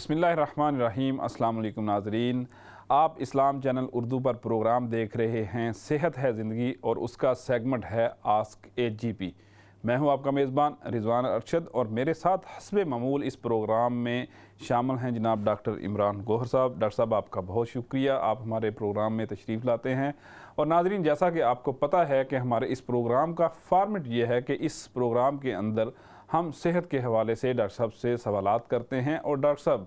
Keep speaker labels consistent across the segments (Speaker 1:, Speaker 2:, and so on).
Speaker 1: बिस्मिल्लाहिर्रहमानिर्रहीम। अस्सलाम वालेकुम नाज़रीन, आप इस्लाम चैनल उर्दू पर प्रोग्राम देख रहे हैं सेहत है ज़िंदगी और उसका सेगमेंट है आस्क ए जीपी। मैं हूं आपका मेज़बान रिजवान अरशद और मेरे साथ हस्बे मामूल इस प्रोग्राम में शामिल हैं जनाब डॉक्टर इमरान गोहर साहब। डॉक्टर साहब, आपका बहुत शुक्रिया, आप हमारे प्रोग्राम में तशरीफ़ लाते हैं। और नाज़रीन, जैसा कि आपको पता है कि हमारे इस प्रोग्राम का फॉर्मेट ये है कि इस प्रोग्राम के अंदर हम सेहत के हवाले से डॉक्टर साहब से सवालात करते हैं और डॉक्टर साहब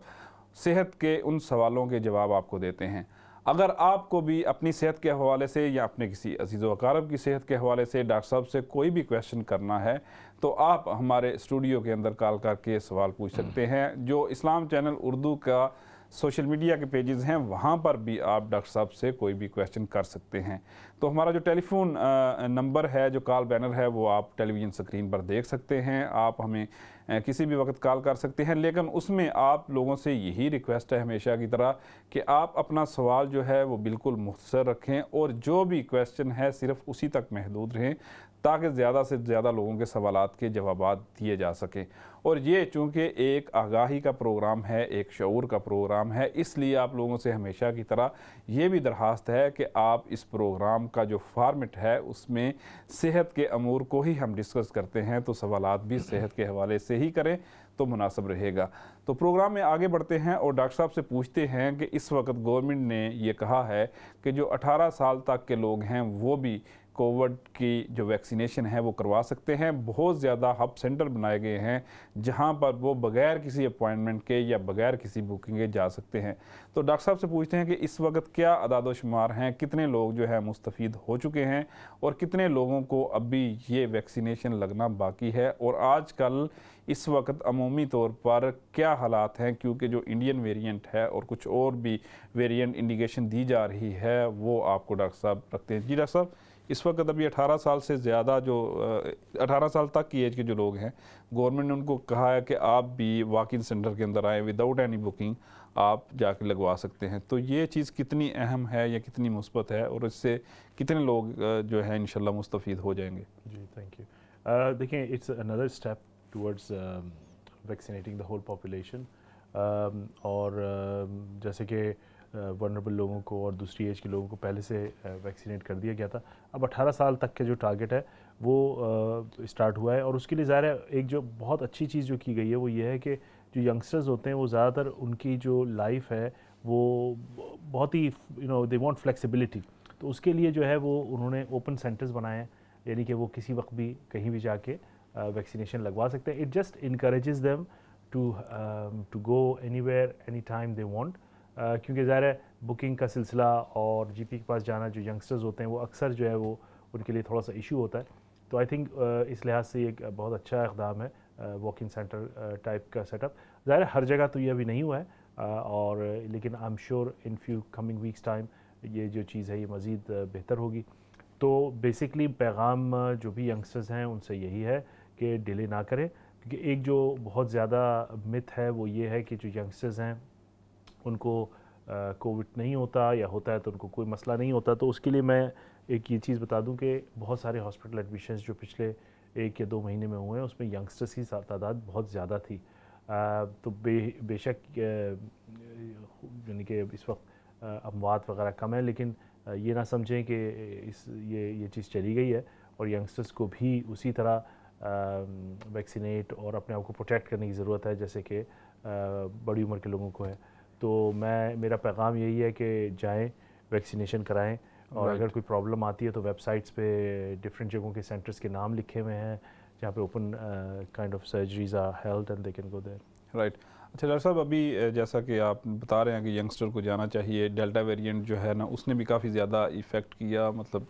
Speaker 1: सेहत के उन सवालों के जवाब आपको देते हैं। अगर आपको भी अपनी सेहत के हवाले से या अपने किसी अजीज़ व अक़ारब की सेहत के हवाले से डॉक्टर साहब से कोई भी क्वेश्चन करना है तो आप हमारे स्टूडियो के अंदर कॉल करके सवाल पूछ सकते हैं। जो इस्लाम चैनल उर्दू का सोशल मीडिया के पेजेस हैं वहाँ पर भी आप डॉक्टर साहब से कोई भी क्वेश्चन कर सकते हैं। तो हमारा जो टेलीफोन नंबर है, जो कॉल बैनर है, वो आप टेलीविज़न स्क्रीन पर देख सकते हैं। आप हमें किसी भी वक्त कॉल कर सकते हैं, लेकिन उसमें आप लोगों से यही रिक्वेस्ट है हमेशा की तरह कि आप अपना सवाल जो है वो बिल्कुल मुख्तसर रखें और जो भी क्वेश्चन है सिर्फ उसी तक महदूद रहें ताकि ज़्यादा से ज़्यादा लोगों के सवालात के जवाबात दिए जा सकें। और ये चूँकि एक आगाही का प्रोग्राम है, एक शऊर का प्रोग्राम है, इसलिए आप लोगों से हमेशा की तरह ये भी दरख्वास्त है कि आप इस प्रोग्राम का जो फॉर्मेट है उसमें सेहत के अमूर को ही हम डिस्कस करते हैं, तो सवालात भी सेहत के हवाले से ही करें तो मुनासिब रहेगा। तो प्रोग्राम में आगे बढ़ते हैं और डॉक्टर साहब से पूछते हैं कि इस वक्त गवर्नमेंट ने ये कहा है कि जो 18 साल तक के लोग हैं वो भी कोविड की जो वैक्सीनेशन है वो करवा सकते हैं। बहुत ज़्यादा हब सेंटर बनाए गए हैं जहां पर वो बग़ैर किसी अपॉइंटमेंट के या बग़ैर किसी बुकिंग के जा सकते हैं। तो डॉक्टर साहब से पूछते हैं कि इस वक्त क्या अदाद व शुमार हैं, कितने लोग जो है मुस्तफ़ीद हो चुके हैं और कितने लोगों को अभी ये वैक्सीनेशन लगना बाकी है, और आजकल इस वक्त अमूमी तौर पर क्या हालात हैं, क्योंकि जो इंडियन वेरिएंट है और कुछ और भी वेरिएंट इंडिकेशन दी जा रही है वो आपको डॉक्टर साहब रखते हैं। जी डॉक्टर साहब, इस वक्त अभी 18 साल से ज़्यादा जो 18 साल तक की एज के जो लोग हैं, गवर्नमेंट ने उनको कहा है कि आप भी वॉक इन सेंटर के अंदर आए विदाउट एनी बुकिंग आप जाके लगवा सकते हैं। तो ये चीज़ कितनी अहम है या कितनी मुस्बत है और इससे कितने लोग जो है इंशाल्लाह मुस्तफ़ीद हो जाएंगे?
Speaker 2: जी, थैंक यू। देखिए, it's another step towards vaccinating the whole population. और जैसे कि वनरेबल लोगों को और दूसरी एज के लोगों को पहले से वैक्सीनेट कर दिया गया था, अब 18 साल तक के जो टारगेट है वो स्टार्ट हुआ है। और उसके लिए ज़ाहिर है एक जो बहुत अच्छी चीज़ जो की गई है वो ये है कि जो यंगस्टर्स होते हैं वो ज़्यादातर उनकी जो लाइफ है वो बहुत ही दे वांट फ्लेक्सिबिलिटी। तो उसके लिए जो है वो उन्होंने ओपन सेंटर्स बनाए हैं, यानी कि वो किसी वक्त भी कहीं भी जाके वैक्सीनेशन लगवा सकते हैं। It just encourages them to go anywhere any time they want, क्योंकि ज़ाहिर है बुकिंग का सिलसिला और जीपी के पास जाना जो यंगस्टर्स होते हैं वो अक्सर जो है वो उनके लिए थोड़ा सा इशू होता है। तो आई थिंक इस लिहाज से एक बहुत अच्छा इक़दाम है वॉक इन सेंटर टाइप का सेटअप। ज़ाहिर है हर जगह तो ये अभी नहीं हुआ है, और लेकिन I am sure in few coming weeks time ये जो चीज़ है ये मज़ीद बेहतर होगी। तो बेसिकली पैगाम जो भी यंगस्टर्स हैं उनसे यही है कि डिले ना करें, क्योंकि एक जो बहुत ज़्यादा मिथ है वो ये है कि जो यंगस्टर्स हैं उनको कोविड नहीं होता, या होता है तो उनको कोई मसला नहीं होता। तो उसके लिए मैं एक ये चीज़ बता दूं कि बहुत सारे हॉस्पिटल एडमिशन्स जो पिछले 1 या 2 महीने में हुए हैं उसमें यंगस्टर्स की तादाद बहुत ज़्यादा थी। तो बेशक यानी कि इस वक्त अमवात वगैरह कम है, लेकिन ये ना समझें कि ये चीज़ चली गई है, और यंगस्टर्स को भी उसी तरह वैक्सीनेट और अपने आप को प्रोटेक्ट करने की ज़रूरत है जैसे कि बड़ी उम्र के लोगों को है। तो मेरा पैगाम यही है कि जाएं, वैक्सीनेशन कराएं, और अगर कोई प्रॉब्लम आती है तो वेबसाइट्स पे डिफरेंट जगहों के सेंटर्स के नाम लिखे हुए हैं जहाँ पे open kind of surgeries are held and they can go there.
Speaker 1: Right. अच्छा डॉक्टर साहब, अभी जैसा कि आप बता रहे हैं कि यंगस्टर को जाना चाहिए, डेल्टा वेरिएंट जो है ना उसने भी काफ़ी ज़्यादा इफ़ेक्ट किया, मतलब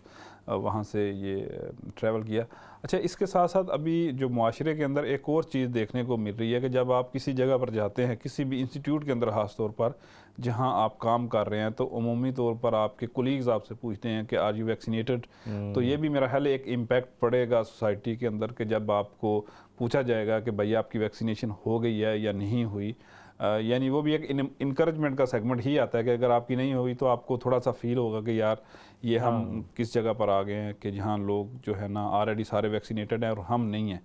Speaker 1: वहाँ से ये ट्रैवल किया। अच्छा, इसके साथ साथ अभी जो मुआशरे के अंदर एक और चीज़ देखने को मिल रही है कि जब आप किसी जगह पर जाते हैं, किसी भी इंस्टीट्यूट के अंदर ख़ास तौर पर जहाँ आप काम कर रहे हैं, तो उमूमी तौर पर आपके कोलीग्स आपसे पूछते हैं कि आर यू वैक्सीनेटेड। तो ये भी मेरा ख्याल है एक इम्पैक्ट पड़ेगा सोसाइटी के अंदर कि जब आपको पूछा जाएगा कि भाई आपकी वैक्सीनेशन हो गई है या नहीं हुई। यानी वो भी एक इनकरेजमेंट का सेगमेंट ही आता है कि अगर आपकी नहीं हुई तो आपको थोड़ा सा फील होगा कि यार ये हम किस जगह पर आ गए हैं कि जहाँ लोग जो है ना ऑलरेडी सारे वैक्सीनेटेड हैं और हम नहीं हैं।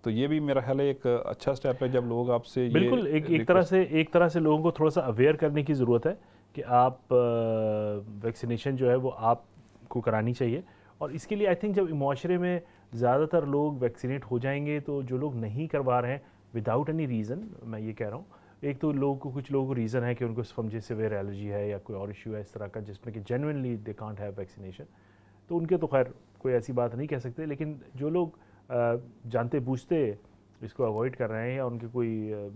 Speaker 1: तो ये भी मेरा ख्याल है एक अच्छा स्टेप है जब लोग आपसे
Speaker 2: बिल्कुल एक तरह से लोगों को थोड़ा सा अवेयर करने की ज़रूरत है कि आप वैक्सीनेशन जो है वो आपको करानी चाहिए। और इसके लिए आई थिंक जब माशरे में ज़्यादातर लोग वैक्सीनेट हो जाएंगे तो जो लोग नहीं करवा रहे हैं विदाउट एनी रीज़न, मैं ये कह रहा हूँ, एक तो कुछ लोगों को रीज़न है कि उनको समझे सिवियर एलर्जी है या कोई और इशू है इस तरह का जिसमें कि genuinely they can't have vaccination, तो उनके तो खैर कोई ऐसी बात नहीं कह सकते। लेकिन जो लोग जानते बूझते इसको अवॉइड कर रहे हैं या उनके कोई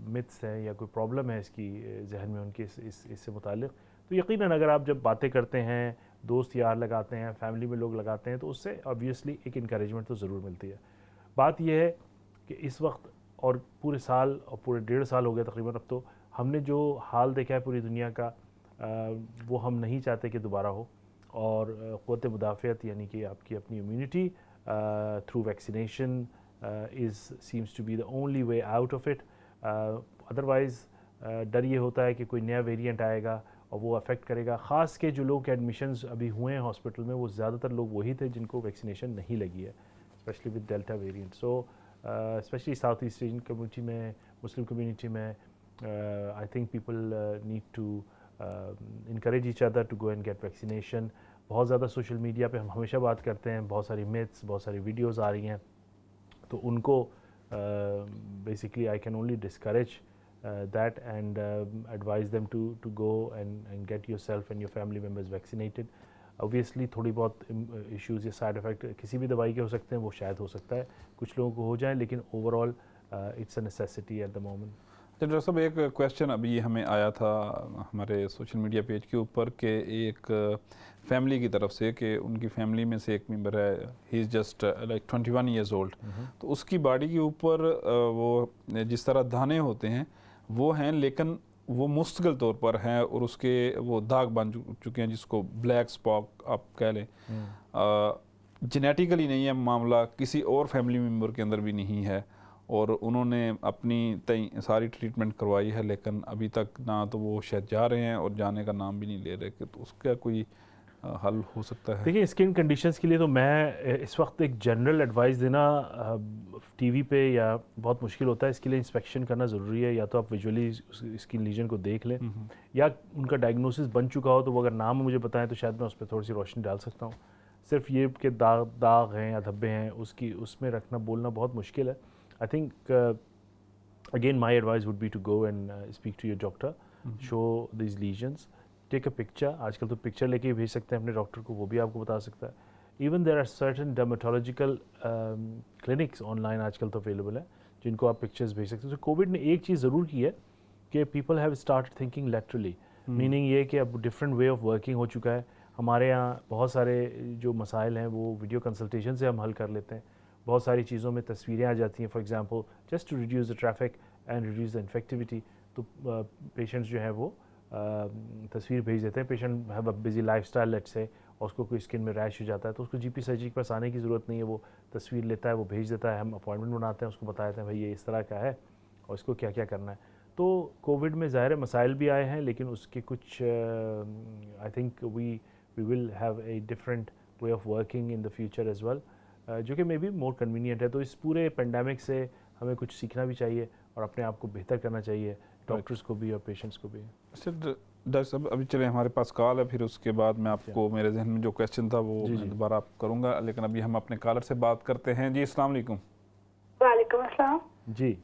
Speaker 2: मिथ्स हैं या कोई प्रॉब्लम है इसकी जहन में उनके इससे मुताल्लिक़, तो यकीनन अगर आप जब बातें करते हैं, दोस्त यार लगाते हैं, फैमिली में लोग लगाते हैं, तो उससे ऑब्वियसली एक इनकरेजमेंट तो ज़रूर मिलती है। बात यह है कि इस वक्त और पूरे साल और पूरे 1.5 साल हो गए तकरीबन, अब तो हमने जो हाल देखा है पूरी दुनिया का वो हम नहीं चाहते कि दोबारा हो। और क़ुव्वत मुदाफ़ियत यानी कि आपकी अपनी immunity through vaccination seems to be the only way out of it. Otherwise डर ये होता है कि कोई नया वेरिएंट आएगा और वो अफेक्ट करेगा। ख़ास के जो लोग के एडमिशन्स अभी हुए हैं हॉस्पिटल में वो ज़्यादातर लोग वही थे जिनको वैक्सीनेशन नहीं लगी है, specially with delta variant. So specially south east Asian community में, मुस्लिम कम्युनिटी में, I think people need to encourage each other to go and get vaccination. बहुत ज़्यादा सोशल मीडिया पे हम हमेशा बात करते हैं, बहुत सारी मिथ्स, बहुत सारी वीडियोज़ आ रही हैं, तो उनको basically I can only discourage that and advise them to go and get yourself and your family members vaccinated. Obviously थोड़ी बहुत इश्यूज़ या साइड इफ़ेक्ट किसी भी दवाई के हो सकते हैं, वो शायद हो सकता है कुछ लोगों को हो जाए, लेकिन overall it's a necessity at the moment.
Speaker 1: तो डॉक्टर साहब एक क्वेश्चन अभी हमें आया था हमारे सोशल मीडिया पेज के ऊपर कि एक फैमिली की तरफ से कि उनकी फैमिली में से एक मेंबर है, he is just like 21 years old, तो उसकी बॉडी के ऊपर वो जिस तरह दाने होते हैं वो हैं, लेकिन वो मुस्तकिल तौर पर हैं और उसके वो दाग बन चुके हैं जिसको ब्लैक स्पॉट आप कह लें। जेनेटिकली नहीं है मामला, किसी और फैमिली मेम्बर के अंदर भी नहीं है, और उन्होंने अपनी सारी ट्रीटमेंट करवाई है, लेकिन अभी तक ना तो वो शायद जा रहे हैं और जाने का नाम भी नहीं ले रहे, तो उसका कोई हल हो सकता है?
Speaker 2: देखिए, स्किन कंडीशंस के लिए तो मैं इस वक्त एक जनरल एडवाइस देना टीवी पे या बहुत मुश्किल होता है। इसके लिए इंस्पेक्शन करना ज़रूरी है, या तो आप विजुअली स्किन लीजन को देख लें, या उनका डायग्नोसिस बन चुका हो तो वो अगर नाम मुझे बताएं तो शायद मैं उस पर थोड़ी सी रोशनी डाल सकता हूँ। सिर्फ ये कि दाग हैं या धब्बे हैं उसमें रखना बोलना बहुत मुश्किल है। I think again my advice would be to go and speak to your doctor, show these lesions, take a picture. आजकल तो पिक्चर लेके ही भेज सकते हैं अपने डॉक्टर को, वो भी आपको बता सकता है। Even there are certain dermatological clinics online आजकल तो अवेलेबल है जिनको आप पिक्चर्स भेज सकते हैं। तो कोविड ने एक चीज़ ज़रूर की है कि people have started thinking laterally, meaning ये कि अब different way of working हो चुका है। हमारे यहाँ बहुत सारे जो मसाइल हैं वो वीडियो कंसल्टेशन से हम हल कर लेते हैं। बहुत सारी चीज़ों में तस्वीरें आ जाती हैं, for example just to reduce the traffic and reduce the infectivity. तो पेशेंट्स जो है वो तस्वीर भेज देते हैं। Patient have a busy lifestyle let's say, और उसको कोई स्किन में रैश हो जाता है तो उसको जीपी सर्जरी के पास आने की ज़रूरत नहीं है, वो तस्वीर लेता है, वो भेज देता है, हम अपॉइंटमेंट बनाते हैं, उसको बता देते हैं भाई ये इस तरह का है और इसको क्या क्या करना है। तो कोविड में ज़ाहिर मसाइल भी आए हैं, लेकिन उसके कुछ I think we will have a different way of working in the future as well, जो कि मे बी मोर कन्वीनियंट है। तो इस पूरे पेंडेमिक से हमें कुछ सीखना भी चाहिए और अपने आप को बेहतर करना चाहिए, डॉक्टर्स को भी और पेशेंट्स को भी।
Speaker 1: डॉक्टर साहब अभी चले हमारे पास कॉल है, फिर उसके बाद मैं आपको मेरे जहन में जो क्वेश्चन था वो मैं दोबारा आप करूँगा, लेकिन अभी हम अपने कॉलर से बात करते हैं। जी अस्सलाम वालेकुम।
Speaker 3: वालेकुम अस्सलाम।
Speaker 2: जी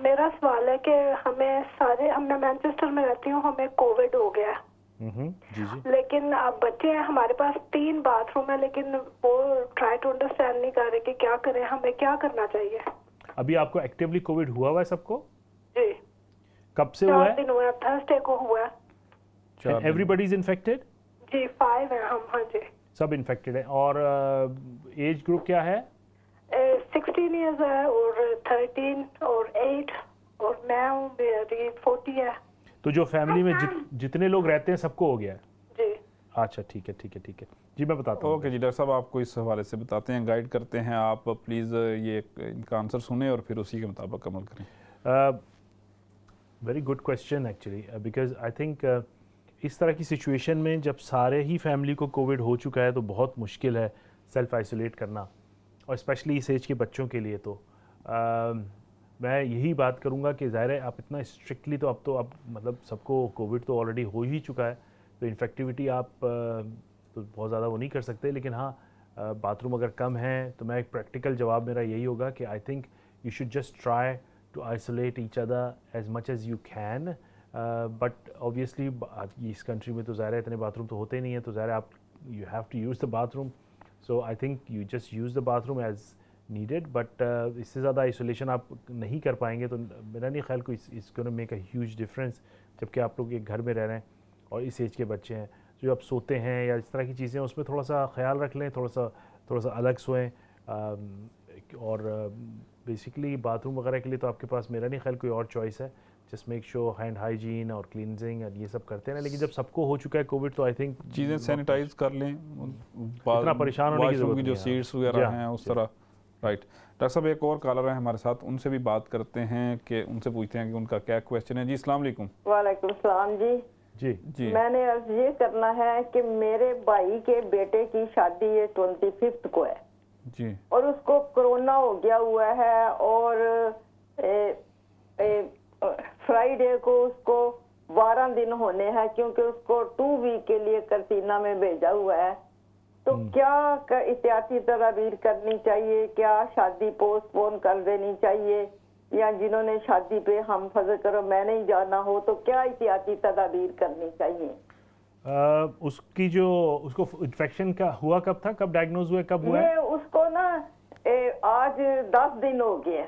Speaker 3: मेरा सवाल है कि मैं मैनचेस्टर में रहती हूँ, हमें कोविड हो गया।
Speaker 2: जी जी।
Speaker 3: लेकिन अब बच्चे हैं, हमारे पास 3 बाथरूम है, लेकिन वो ट्राई टू अंडरस्टैंड नहीं कर रहे कि क्या करें, हमें क्या करना चाहिए।
Speaker 2: अभी आपको एक्टिवली कोविड हुआ हुआ है सबको?
Speaker 3: जी।
Speaker 2: कब से हुआ है?
Speaker 3: 4 दिन हुए, थर्सडे को हुआ है।
Speaker 2: Everybody is infected?
Speaker 3: जी 5 है हम। हाँ जी,
Speaker 2: सब इन्फेक्टेड है। और एज ग्रुप क्या है?
Speaker 3: 16 ईयर्स है और 13 और 8, और मैं हूँ, मेरी 40 है।
Speaker 2: तो जो फैमिली में जितने लोग रहते हैं सबको हो गया है?
Speaker 3: जी।
Speaker 2: अच्छा ठीक है ठीक है ठीक है जी, मैं बताता हूँ।
Speaker 1: ओके जी डॉक्टर साहब आपको इस हवाले से बताते हैं, गाइड करते हैं। आप प्लीज़ ये इनका आंसर सुने और फिर उसी के मुताबिक अमल करें।
Speaker 2: Very good question actually, because I think इस तरह की सिचुएशन में जब सारे ही फैमिली को कोविड हो चुका है तो बहुत मुश्किल है सेल्फ आइसोलेट करना। और स्पेशली इस एज के बच्चों के लिए तो मैं यही बात करूँगा कि ज़ाहिर है आप इतना स्ट्रिक्टली तो अब मतलब सबको कोविड तो ऑलरेडी हो ही चुका है, तो इन्फेक्टिविटी आप तो बहुत ज़्यादा वो नहीं कर सकते, लेकिन हाँ बाथरूम अगर कम है तो मैं एक प्रैक्टिकल जवाब मेरा यही होगा कि I think you should just try to isolate each other as much as you can, but obviously इस कंट्री में तो ज़ाहिर है इतने बाथरूम तो होते नहीं हैं, तो ज़ाहिर है आप you have to use the bathroom, so I think you just use the bathroom as needed, but इससे ज़्यादा आइसोलेशन आप नहीं कर पाएंगे, तो मेरा नहीं ख्याल को इस gonna make a huge difference, जबकि आप लोग एक घर में रह रहे हैं और इस एज के बच्चे हैं, जो आप सोते हैं या इस तरह की चीज़ें उसमें थोड़ा सा ख्याल रख लें, थोड़ा सा अलग सोएं, और बेसिकली बाथरूम वगैरह के लिए तो आपके पास मेरा नहीं ख्याल कोई और चॉइस है, just make sure hand hygiene और क्लींजिंग और ये सब करते हैं ना, लेकिन जब सबको हो चुका है कोविड तो आई थिंक
Speaker 1: चीज़ें सैनिटाइज कर लें,
Speaker 2: इतना परेशान होने की ज़रूरत
Speaker 1: की जो
Speaker 2: नहीं है।
Speaker 1: सीट्स वगैरह हैं उस तरह, राइट। डॉक्टर साहब एक और कॉलर है हमारे साथ, उनसे भी बात करते हैं कि उनसे पूछते हैं कि उनका क्या क्वेश्चन है। जी अस्सलाम वालेकुम।
Speaker 4: वालेकुम सलाम जी।
Speaker 2: जी
Speaker 4: मैंने अर्ज ये करना है कि मेरे भाई के बेटे की शादी ये 25 को है
Speaker 1: जी, और
Speaker 4: उसको कोरोना हो गया हुआ है, और फ्राइडे को उसको 12 दिन होने हैं, क्योंकि उसको 2 वीक के लिए करतीना में भेजा हुआ है, तो क्या एहतियाती तदाबीर करनी चाहिए? क्या शादी पोस्टपोन कर देनी चाहिए, या जिन्होंने शादी पे हम फर्ज करो मैं नहीं जाना हो तो क्या एहतियाती तदाबीर करनी चाहिए?
Speaker 2: उसकी जो उसको इन्फेक्शन का हुआ कब था, कब डायग्नोज हुआ, कब हुआ है?
Speaker 4: ये उसको ना आज 10 दिन हो गए।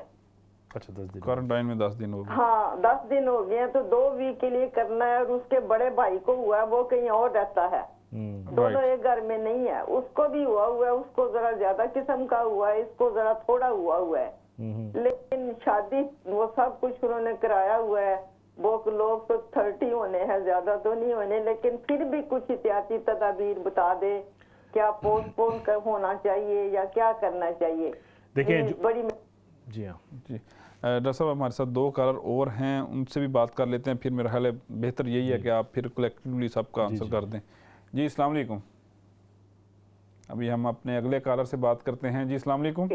Speaker 2: अच्छा 10 दिन
Speaker 1: क्वारंटाइन में 10 दिन हो गए।
Speaker 4: हाँ 10 दिन हो गए, तो 2 वीक के लिए करना है, और उसके बड़े भाई को हुआ है, वो कहीं और रहता है, दोनों एक घर में नहीं है, उसको भी हुआ है, उसको जरा ज्यादा किस्म का हुआ है, इसको जरा थोड़ा हुआ है, लेकिन शादी वो सब कुछ उन्होंने कराया हुआ है, वो लोग तो 30 होने हैं, ज्यादा तो नहीं होने, लेकिन फिर भी कुछ एहतियाती तदाबीर बता दे, क्या पोस्टपोन होना चाहिए या क्या करना चाहिए?
Speaker 2: देखिए
Speaker 4: बड़ी
Speaker 2: जी हाँ
Speaker 1: जी डॉक्टर साहब हमारे साथ 2 कॉलर और हैं, उनसे भी बात कर लेते हैं, फिर मेरा ख्याल है बेहतर यही है कि आप फिर कलेक्टिवली सबका आंसर कर दें। जी अस्सलाम वालेकुम। अभी हम अपने अगले कॉलर से बात करते हैं। जी अस्सलाम वालेकुम।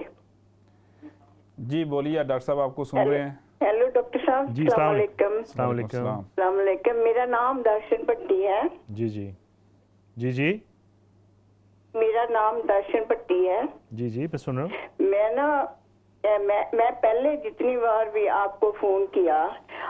Speaker 1: जी बोलिए, डॉक्टर साहब आपको सुन रहे हैं।
Speaker 4: हेलो डॉक्टर साहब,
Speaker 2: जी
Speaker 4: अस्सलाम वालेकुम।
Speaker 2: अस्सलाम वालेकुम।
Speaker 4: अस्सलाम वालेकुम। मेरा नाम दर्शन भट्टी है।
Speaker 2: जी जी जी जी
Speaker 4: मेरा नाम दर्शन भट्टी है।
Speaker 2: जी जी मैं सुन रहा हूँ।
Speaker 4: मैं ना मैं पहले जितनी बार भी आपको फोन किया,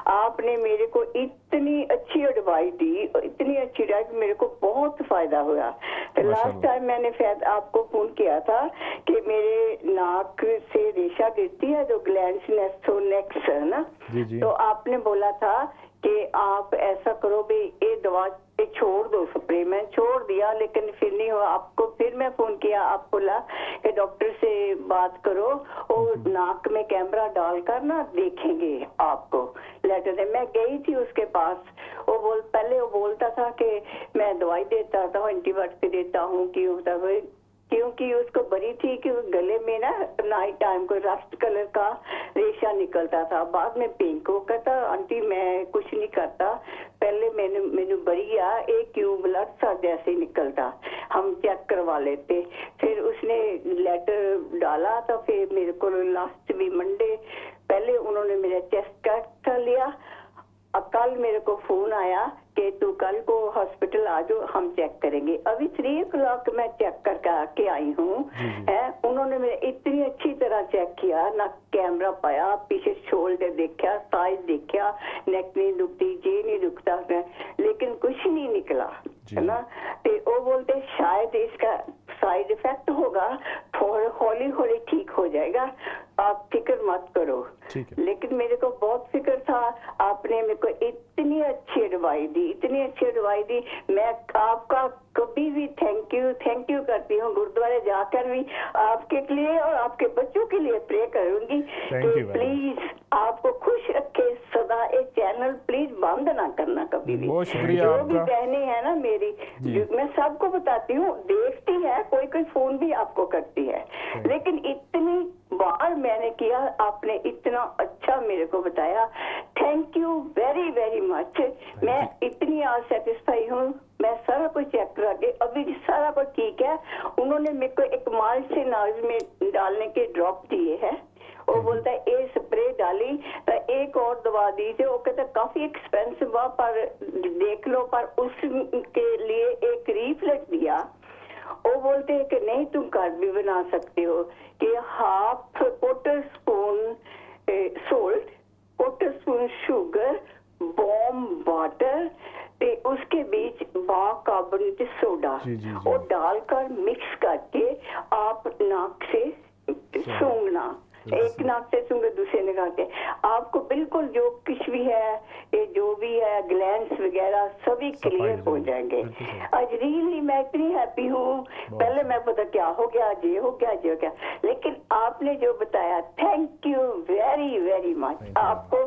Speaker 4: आपने मेरे को इतनी अच्छी एडवाइस दी, इतनी अच्छी एडवाइस, मेरे को बहुत फायदा हुआ। तो लास्ट टाइम मैंने शायद आपको फोन किया था कि मेरे नाक से रेशा गिरती है, जो ग्लैंड्स नेक्स है ना,
Speaker 2: जी जी।
Speaker 4: तो आपने बोला था कि आप ऐसा करो भी ये दवा ये छोड़ दो, स्प्रे में छोड़ दिया, लेकिन फिर नहीं हुआ। आपको फिर मैं फोन किया, आप बोला कि डॉक्टर से बात करो और नाक में कैमरा डालकर ना देखेंगे आपको। लेटर दे, मैं गई थी उसके पास, पहले वो बोलता था कि मैं दवाई देता था, एंटीबायोटिक देता हूँ, क्योंकि उसको बड़ी थी कि गले में ना नाइट टाइम को रस्ट कलर का रेशा निकलता था, बाद में पिंक। वो कहता आंटी मैं कुछ नहीं करता, पहले मैंने बढ़िया एक क्यूब ब्लड सा जैसे निकलता, हम चेक करवा लेते। फिर उसने लेटर डाला, तो फिर मेरे को लास्ट भी मंडे पहले उन्होंने मेरा चेस्ट कर लिया। अब कल मेरे को फोन आया कि तू कल को हॉस्पिटल आ जाओ, हम चेक करेंगे। अभी 3 o'clock मैं चेक करके आके आई हूँ। उन्होंने मेरे इतनी अच्छी तरह चेक किया, ना कैमरा पाया, पीछे शोल्डर देखा, साइज देखा, नेक नहीं दुखती, जे नहीं दुखता, लेकिन कुछ नहीं निकला, है ना। तो वो बोलते शायद इसका साइड इफेक्ट होगा, थोड़ा हौली हौली ठीक हो जाएगा, आप फिक्र मत करो। लेकिन मेरे को बहुत फिक्र था, आपने मेरे को इतनी अच्छी एडवाइस दी, इतनी अच्छी एडवाइस दी। मैं आपका कभी भी थैंक यू करती हूँ। गुरुद्वारे जाकर भी आपके लिए और आपके बच्चों के लिए प्रे करूंगी कि प्लीज आपको खुश रखे सदा, ये चैनल प्लीज बंद ना करना कभी भी।
Speaker 1: बहुत शुक्रिया
Speaker 4: जो
Speaker 1: आपका।
Speaker 4: भी बहनें हैं ना मेरी, मैं सबको बताती हूँ, देखती है, कोई फोन भी आपको करती है, लेकिन इतनी बार मैंने किया, आपने इतना अच्छा मेरे को बताया। Thank you very very much. मैं इतनी आज सेटिस्फाई हूँ, मैं सारा कुछ चेक करा के अभी सारा कुछ ठीक है। उन्होंने मेरे को एक माल से नाज में डाल डालने के ड्रॉप दिए है। वो बोलता है ए स्प्रे डाली तो एक और दवा दी थी, वो कहता है काफी एक्सपेंसिव हुआ पर देख लो, पर उसके लिए एक रीफलेट दिया। वो बोलते हैं कि नहीं तुम घर भी बना सकते हो कि half quarter spoon salt, quarter spoon sugar, warm water, उसके बीच बाइकार्बोनेट सोडा और डालकर मिक्स करके आप नाक से सूंघना, एक नाक से सूंघे दूसरे निकाल के, आपको बिल्कुल जो कुछ भी है ये जो भी है ग्लैंड्स वगैरह सभी क्लियर हो जाएंगे। आज रियली मैं इतनी हैप्पी हूँ। पहले मैं पता क्या हो गया, ये हो गया, ये हो गया, लेकिन आपने जो बताया thank you very very much. आपको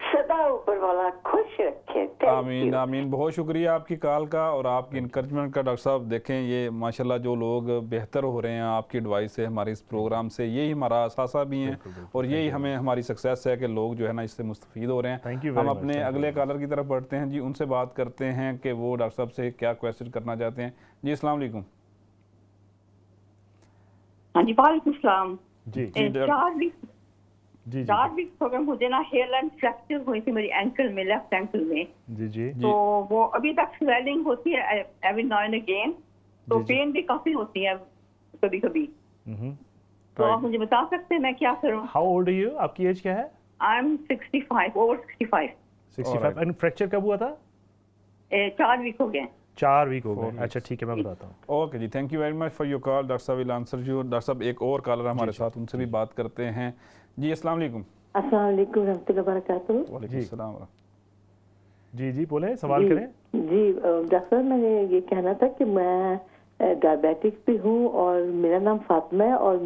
Speaker 4: सदा ऊपर वाला खुश रखे।
Speaker 1: आमीन आमीन। बहुत शुक्रिया आपकी कॉल का और आपकी इंकरेजमेंट का। डॉक्टर साहब देखें ये माशाल्लाह जो लोग बेहतर हो रहे हैं आपकी एडवाइस से, हमारे इस प्रोग्राम से, यही हमारा असासा भी है और यही हमें हमारी सक्सेस है कि लोग जो है ना इससे मुस्तफीद हो रहे हैं। हम अपने अगले कॉलर की तरफ बढ़ते हैं जी, उनसे बात करते हैं कि वो डॉक्टर साहब से क्या क्वेश्चन करना चाहते हैं। जी अस्सलाम वालेकुम।
Speaker 5: हाँ जी वालेकुम सलाम
Speaker 2: जी।
Speaker 5: 4 वीक हो गए मुझे ना हेयर लाइन फ्रैक्चर हुई थी मेरी एंकल में, लेफ्ट एंकल में।
Speaker 2: जी
Speaker 5: तो वो अभी तक स्वेलिंग होती है एवरी नाउ एंड अगेन, तो पेन भी काफी होती है कभी कभी। तो आप मुझे बता सकते हैं मैं क्या करूं?
Speaker 2: How old are you? आपकी एज क्या है?
Speaker 5: I am 65, over 65।
Speaker 2: 65। And fracture कब हुआ था?
Speaker 5: 4 वीक हो गए।
Speaker 2: 4 वीक हो गए। अच्छा ठीक है, मैं बताता हूँ।
Speaker 1: ओके जी, thank you very much for your call. Doctor साहब विल आंसर यू। डॉक्टर साहब एक और कॉलर हमारे साथ, उनसे भी बात करते हैं। जी अस्सलाम वालेकुम।
Speaker 6: अस्सलाम वालेकुम रहमतुल्लाहि व बरकातहू।
Speaker 1: वालेकुम अस्सलाम।
Speaker 2: जी बोले, सवाल करें।
Speaker 6: जी डॉक्टर, मैंने ये कहना था कि मैं डायबिटिक भी हूँ और मेरा नाम फातिमा है और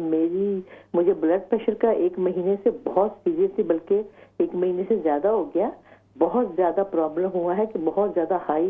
Speaker 6: मुझे ब्लड प्रेशर का 1 महीने से बहुत सीरियसली, बल्कि 1 महीने से ज़्यादा हो गया, बहुत ज़्यादा प्रॉब्लम हुआ है कि बहुत ज़्यादा हाई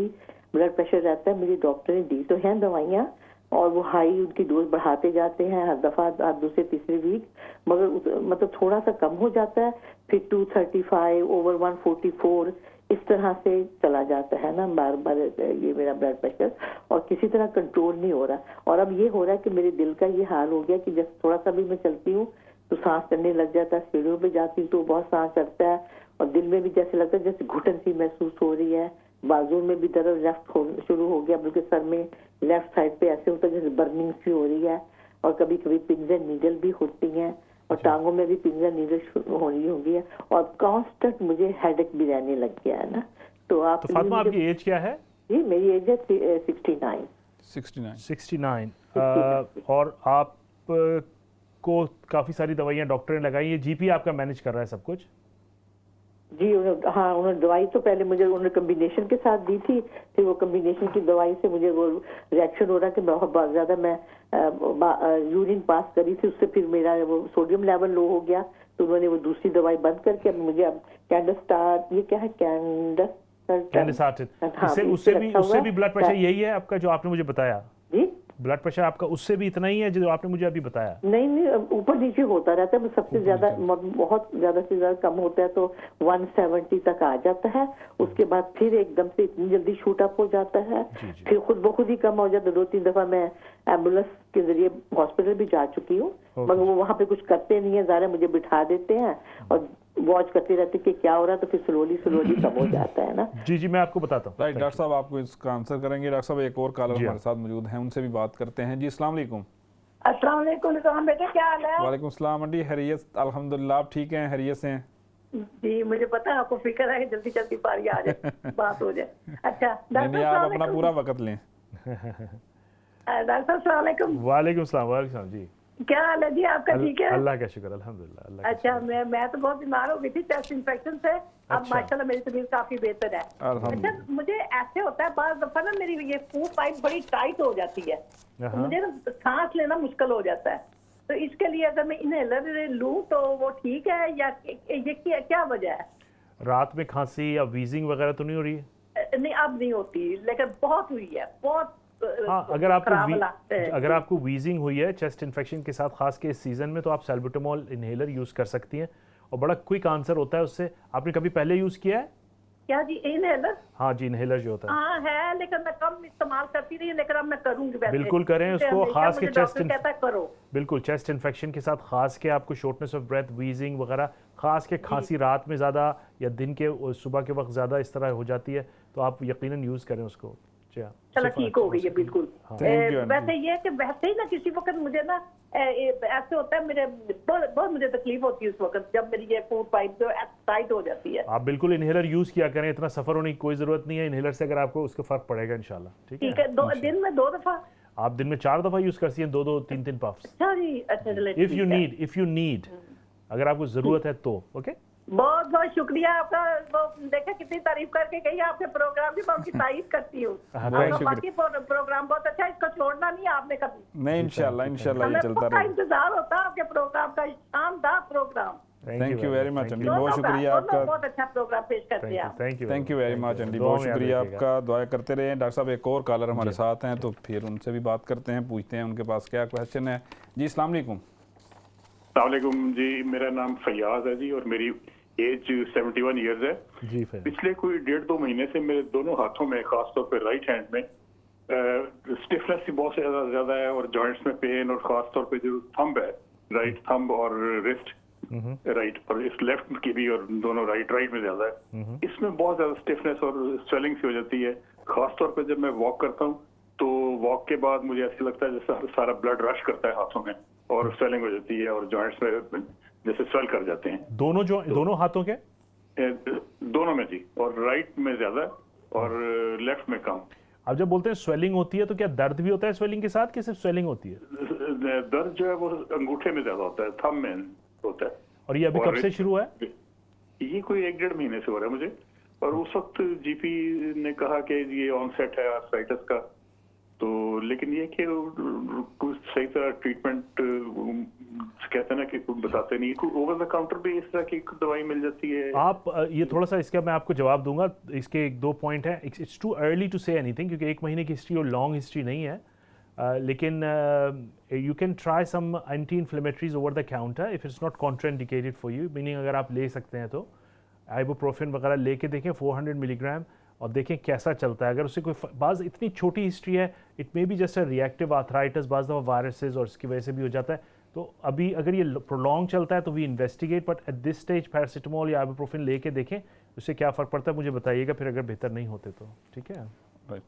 Speaker 6: ब्लड प्रेशर रहता है। मुझे डॉक्टर ने दी तो हैं दवाइयाँ और वो हाई उनकी डोज बढ़ाते जाते हैं हर दफ़ा, हर दूसरे तीसरे वीक, मगर मतलब थोड़ा सा कम हो जाता है, फिर 235 ओवर 144 इस तरह से चला जाता है ना बार बार ये मेरा ब्लड प्रेशर, और किसी तरह कंट्रोल नहीं हो रहा। और अब ये हो रहा है कि मेरे दिल का ये हाल हो गया कि जब थोड़ा सा भी मैं चलती हूँ तो सांस चढ़ने लग जाता है, सीढ़ियों पे जाती हूँ तो बहुत सांस चढ़ता है और दिल में भी जैसे लगता है जैसे घुटन सी महसूस हो रही है, बाजू में भी दर्द शुरू हो गया, बल्कि सर में लेफ्ट साइड पे ऐसे होता है जैसे बर्निंग सी हो रही है, और कभी कभी पिंस एंड नीडल भी होती हैं और टांगों में भी पिंस एंड नीडल होनी होगी है और कांस्टेंट मुझे हेडेक भी रहने लग गया है ना। तो आप
Speaker 2: तो फातिमा आपकी एज क्या है?
Speaker 6: जी मेरी एज है 69।
Speaker 2: 69। और आप को काफ़ी सारी दवाइयाँ डॉक्टर ने लगाई है, जीपी आपका मैनेज कर रहा है सब कुछ?
Speaker 6: जी हाँ, उन्होंने दवाई तो पहले मुझे उन्होंने कम्बिनेशन के साथ दी थी, फिर वो कम्बिनेशन की दवाई से मुझे वो रिएक्शन हो रहा कि बहुत ज़्यादा मैं यूरिन पास करी थी, उससे फिर मेरा वो सोडियम लेवल लो हो गया, तो उन्होंने वो दूसरी दवाई बंद करके अब मुझे अब कैंडस्टार, ये क्या है
Speaker 2: कैंडस्टार्टिन, उससे भी ब्लड प्रेशर यही है आपका जो आपने मुझे बताया? जी ब्लड प्रेशर आपका उससे भी इतना ही है जो आपने मुझे अभी बताया?
Speaker 6: नहीं ऊपर नीचे होता रहता है, सबसे ज्यादा बहुत ज्यादा से ज्यादा कम होता है तो 170 तक आ जाता है, उसके बाद फिर एकदम से इतनी जल्दी शूट अप हो जाता है, फिर खुद ब खुद ही कम हो जाता है। 2-3 दफा मैं एम्बुलेंस के जरिए हॉस्पिटल भी जा चुकी हूँ, मगर वो वहाँ पे कुछ करते नहीं है, ज़्यादा मुझे बिठा देते हैं और वॉच करते रहते कि क्या हो रहा है, तो फिर स्लोली कम हो जाता है ना।
Speaker 2: जी मैं आपको बताता हूँ।
Speaker 1: राइट डॉक्टर साहब आपको इसका आंसर करेंगे। डॉक्टर साहब एक और कॉलर हमारे साथ मौजूद हैं, उनसे भी बात करते हैं। जी अस्सलाम वालेकुम।
Speaker 7: अस्सलाम वालेकुम बेटा, क्या हाल है?
Speaker 1: वालेकुम सलाम आंटी, खैरियत अल्हम्दुलिल्लाह, आप ठीक हैं, खैरियत से हैं?
Speaker 7: जी मुझे पता है आपको फिक्र है कि जल्दी जल्दी पारी आ जाए, बात हो जाए। अच्छा
Speaker 1: नहीं आप अपना पूरा वक्त लें।
Speaker 7: डॉक्टर अस्सलाम वालेकुम।
Speaker 2: वालेकुम सलाम जी,
Speaker 7: क्या हाल है जी आपका? ठीक है,
Speaker 2: अल्लाह का शुक्र, अल्हम्दुलिल्लाह।
Speaker 7: अच्छा मैं तो बहुत बीमार हो गई थी चेस्ट इन्फेक्शन से, अब माशाल्लाह मेरी तबीयत काफी बेहतर है। अच्छा मुझे ऐसे होता है बार दफा ना मेरी ये फूड पाइप बड़ी टाइट हो जाती है, तो मुझे ना सांस लेना मुश्किल हो जाता है, तो इसके लिए अगर मैं इनहेलर लूं तो वो ठीक है या ये क्या वजह है?
Speaker 2: रात में खांसी या वीजिंग वगैरह तो नहीं हो रही है?
Speaker 7: नहीं अब नहीं होती, लेकिन बहुत हुई है, बहुत।
Speaker 2: हाँ, अगर आपको वीजिंग हुई है चेस्ट इन्फेक्शन के साथ, खास के इस सीजन में, तो आप सैल्बुटामॉल इनहेलर यूज कर सकती हैं और बड़ा क्विक आंसर होता है उससे। आपने कभी पहले यूज किया है?
Speaker 7: क्या जी इनहेलर?
Speaker 2: हाँ जी, इनहेलर जो होता है।
Speaker 7: हाँ है, लेकिन मैं कम इस्तेमाल करती रही, लेकिन अब मैं करूंगी वैसे।
Speaker 2: बिल्कुल करें उसको, खास के चेस्ट
Speaker 7: कहता है करो।
Speaker 2: बिल्कुल चेस्ट इन्फेक्शन के साथ, खास के आपको शॉर्टनेस ऑफ ब्रेथ, वीजिंग वगैरह, खास के खांसी रात में ज़्यादा या दिन के सुबह के वक्त ज़्यादा इस तरह हो जाती है, तो आप यकीनन यूज़ करें उसको।
Speaker 7: चलो ठीक हो गई है बिल्कुल। वैसे ये कि वैसे ही ना किसी वक्त मुझे ना ऐसे होता है, मेरे बहुत मुझे तकलीफ होती है उस वक्त जब मेरी ये फूड पाइप जो टाइट हो जाती है।
Speaker 2: आप बिल्कुल इनहेलर यूज किया करें, इतना सफर होने की कोई जरूरत नहीं है। इनहेलर से अगर आपको उसका फर्क पड़ेगा इंशाल्लाह। ठीक है,
Speaker 7: दिन में 2 दफा?
Speaker 2: आप दिन में 4 दफा यूज कर सकते हैं, 2-2 3-3 पफ्स।
Speaker 7: अच्छा जी, अच्छा।
Speaker 2: इफ यू नीड अगर आपको जरूरत है तो। ओके,
Speaker 7: बहुत बहुत शुक्रिया आपका। वो देखा कितनी तारीफ करके गई आपके प्रोग्राम की, मैं उनकी तारीफ करती हूँ। बाकी प्रोग्राम बहुत अच्छा है, इसको छोड़ना नहीं आपने कभी।
Speaker 1: नहीं, इंशाल्लाह ये चलता
Speaker 7: रहेगा। इंतजार होता है आपके प्रोग्राम का, शानदार programme.
Speaker 1: Thank you very much Andy, बहुत शुक्रिया आपका।
Speaker 7: बहुत अच्छा प्रोग्राम पेश करते हैं आप।
Speaker 1: Thank you very much Andy, बहुत शुक्रिया आपका। दुआ करते रहे। डॉक्टर साहब एक और कॉलर हमारे साथ हैं, तो फिर उनसे भी बात करते हैं, पूछते हैं उनके पास क्या क्वेश्चन है। जी अस्सलाम वालेकुम।
Speaker 8: जी, मेरा नाम फैयाज है जी, और मेरी एज 71 इयर्स है जी। पिछले कोई 1.5-2 महीने से मेरे दोनों हाथों में, खासतौर पर राइट हैंड में स्टिफनेस बहुत ज्यादा है, और जॉइंट्स में पेन, और खासतौर पे जो थंब है, राइट थंब और रिस्ट राइट, और इस लेफ्ट की भी, और दोनों राइट में ज्यादा है। इसमें बहुत ज्यादा स्टिफनेस और स्वेलिंग सी हो जाती है। खासतौर पे जब मैं वॉक करता हूँ तो वॉक के बाद मुझे ऐसा लगता है जैसे सारा ब्लड रश करता है हाथों में, और स्वेलिंग हो जाती है, और जॉइंट्स में जैसे स्वेल कर जाते हैं।
Speaker 2: दोनों हाथों के?
Speaker 8: दोनों में जी, और राइट में ज्यादा और लेफ्ट में कम।
Speaker 2: अब जब बोलते हैं स्वेलिंग होती है तो क्या दर्द भी होता है स्वेलिंग के साथ, कि सिर्फ स्वेलिंग होती है?
Speaker 8: दर्द जो है वो अंगूठे में ज्यादा होता है, थंब में होता है।
Speaker 2: और ये अभी कब से शुरू है?
Speaker 8: ये कोई 1-1.5 महीने से हो रहा है मुझे, और उस वक्त जीपी ने कहा कि ये ऑनसेट है आर्थराइटिस का, तो लेकिन ये कि कुछ सही तरह ट्रीटमेंट कहते हैं ना कि बताते नहीं, ओवर द काउंटर भी इस तरह की दवाई मिल जाती है।
Speaker 2: आप ये थोड़ा सा इसका मैं आपको जवाब दूंगा। इसके 2 पॉइंट हैं। It's too early to say anything, क्योंकि 1 महीने की हिस्ट्री और लॉन्ग हिस्ट्री नहीं है, लेकिन you can try some anti inflammatories over the counter if it's not contraindicated for you, meaning अगर आप ले सकते हैं तो आइबुप्रोफेन वगैरह लेके देखें 400 मिलीग्राम, और देखें कैसा चलता है। अगर उससे कोई बाज़ इतनी छोटी हिस्ट्री है, it may be just a reactive arthritis, बाज़ दफ़ा वायरसेस और इसकी वजह से भी हो जाता है। तो अभी अगर ये प्रोलॉन्ग चलता है तो we investigate, but at this stage paracetamol या आइबुप्रोफेन लेके देखें, उससे क्या फ़र्क पड़ता है मुझे बताइएगा, फिर अगर बेहतर नहीं होते तो। ठीक है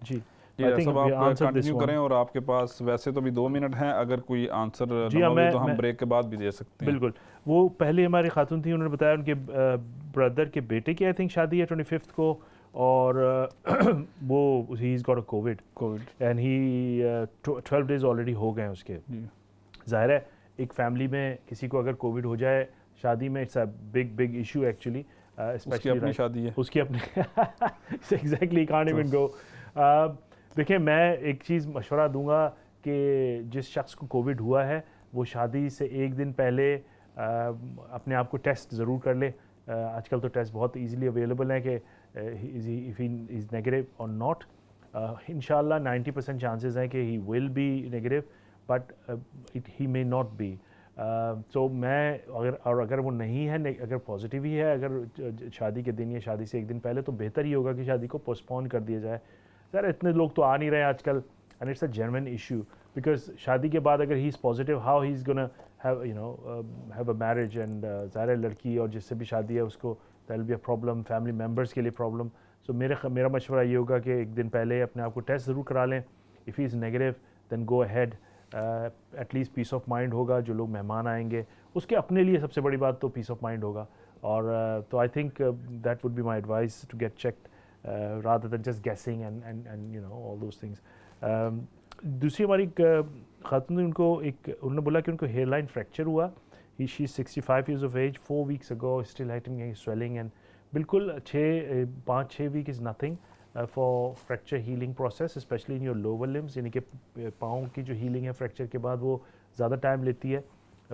Speaker 2: जी,
Speaker 1: सब आप कंटिन्यू करें। और आपके पास वैसे तो भी 2 मिनट हैं, अगर कोई आंसर ना हो तो हम ब्रेक के बाद भी दे सकते हैं।
Speaker 2: बिल्कुल। वो पहले हमारी खातून थी, उन्होंने बताया उनके ब्रदर के बेटे की आई थिंक शादी है 25 को, और वो he is got a Covid and he 12 days already हो गए हैं उसके। जाहिर है एक फैमिली में किसी को अगर कोविड हो जाए शादी में, it's a big issue actually,
Speaker 1: उसकी अपनी शादी है,
Speaker 2: उसकी अपनी एग्जैक्टली, कांट इवन गो। देखिए, मैं एक चीज़ मशवरा दूंगा कि जिस शख्स को कोविड हुआ है वो शादी से 1 दिन पहले अपने आप को टेस्ट ज़रूर कर ले। आजकल तो टेस्ट बहुत इजीली अवेलेबल है कि इफ़ ही इज़ नेगेटिव और नॉट, इंशाल्लाह 90% चांसेस हैं कि he will be negative, but he may not be. So मैं अगर वो नहीं है, अगर पॉजिटिव ही है, अगर शादी के दिन या शादी से 1 दिन पहले, तो बेहतर ही होगा कि शादी को पोस्टपोन कर दिया जाए। सर इतने लोग तो आ नहीं रहे आजकल, and it's a genuine issue, because शादी के बाद अगर he is positive, how he is gonna have a marriage, and ज़ाहिर लड़की और जिससे भी शादी है उसको that will be a problem, family members के लिए प्रॉब्लम। सो मेरा मशवरा ये होगा कि 1 दिन पहले अपने आप को टेस्ट ज़रूर करा लें। If he is negative then go ahead, at least peace of mind होगा। जो लोग मेहमान आएंगे उसके अपने लिए सबसे बड़ी बात तो पीस ऑफ माइंड होगा, और तो I think that would be my advice to get checked rather than just guessing and you know all those things. दूसरी हमारी खातून ने उन्होंने बोला कि उनको हेयरलाइन फ्रैक्चर हुआ। She 65 years of age, 4 weeks ago, still having swelling, and बिल्कुल 5-6 week is nothing for fracture healing process, especially in your lower limbs, यानी कि पाँव की जो हीलिंग है फ्रैक्चर के बाद वो ज़्यादा टाइम लेती है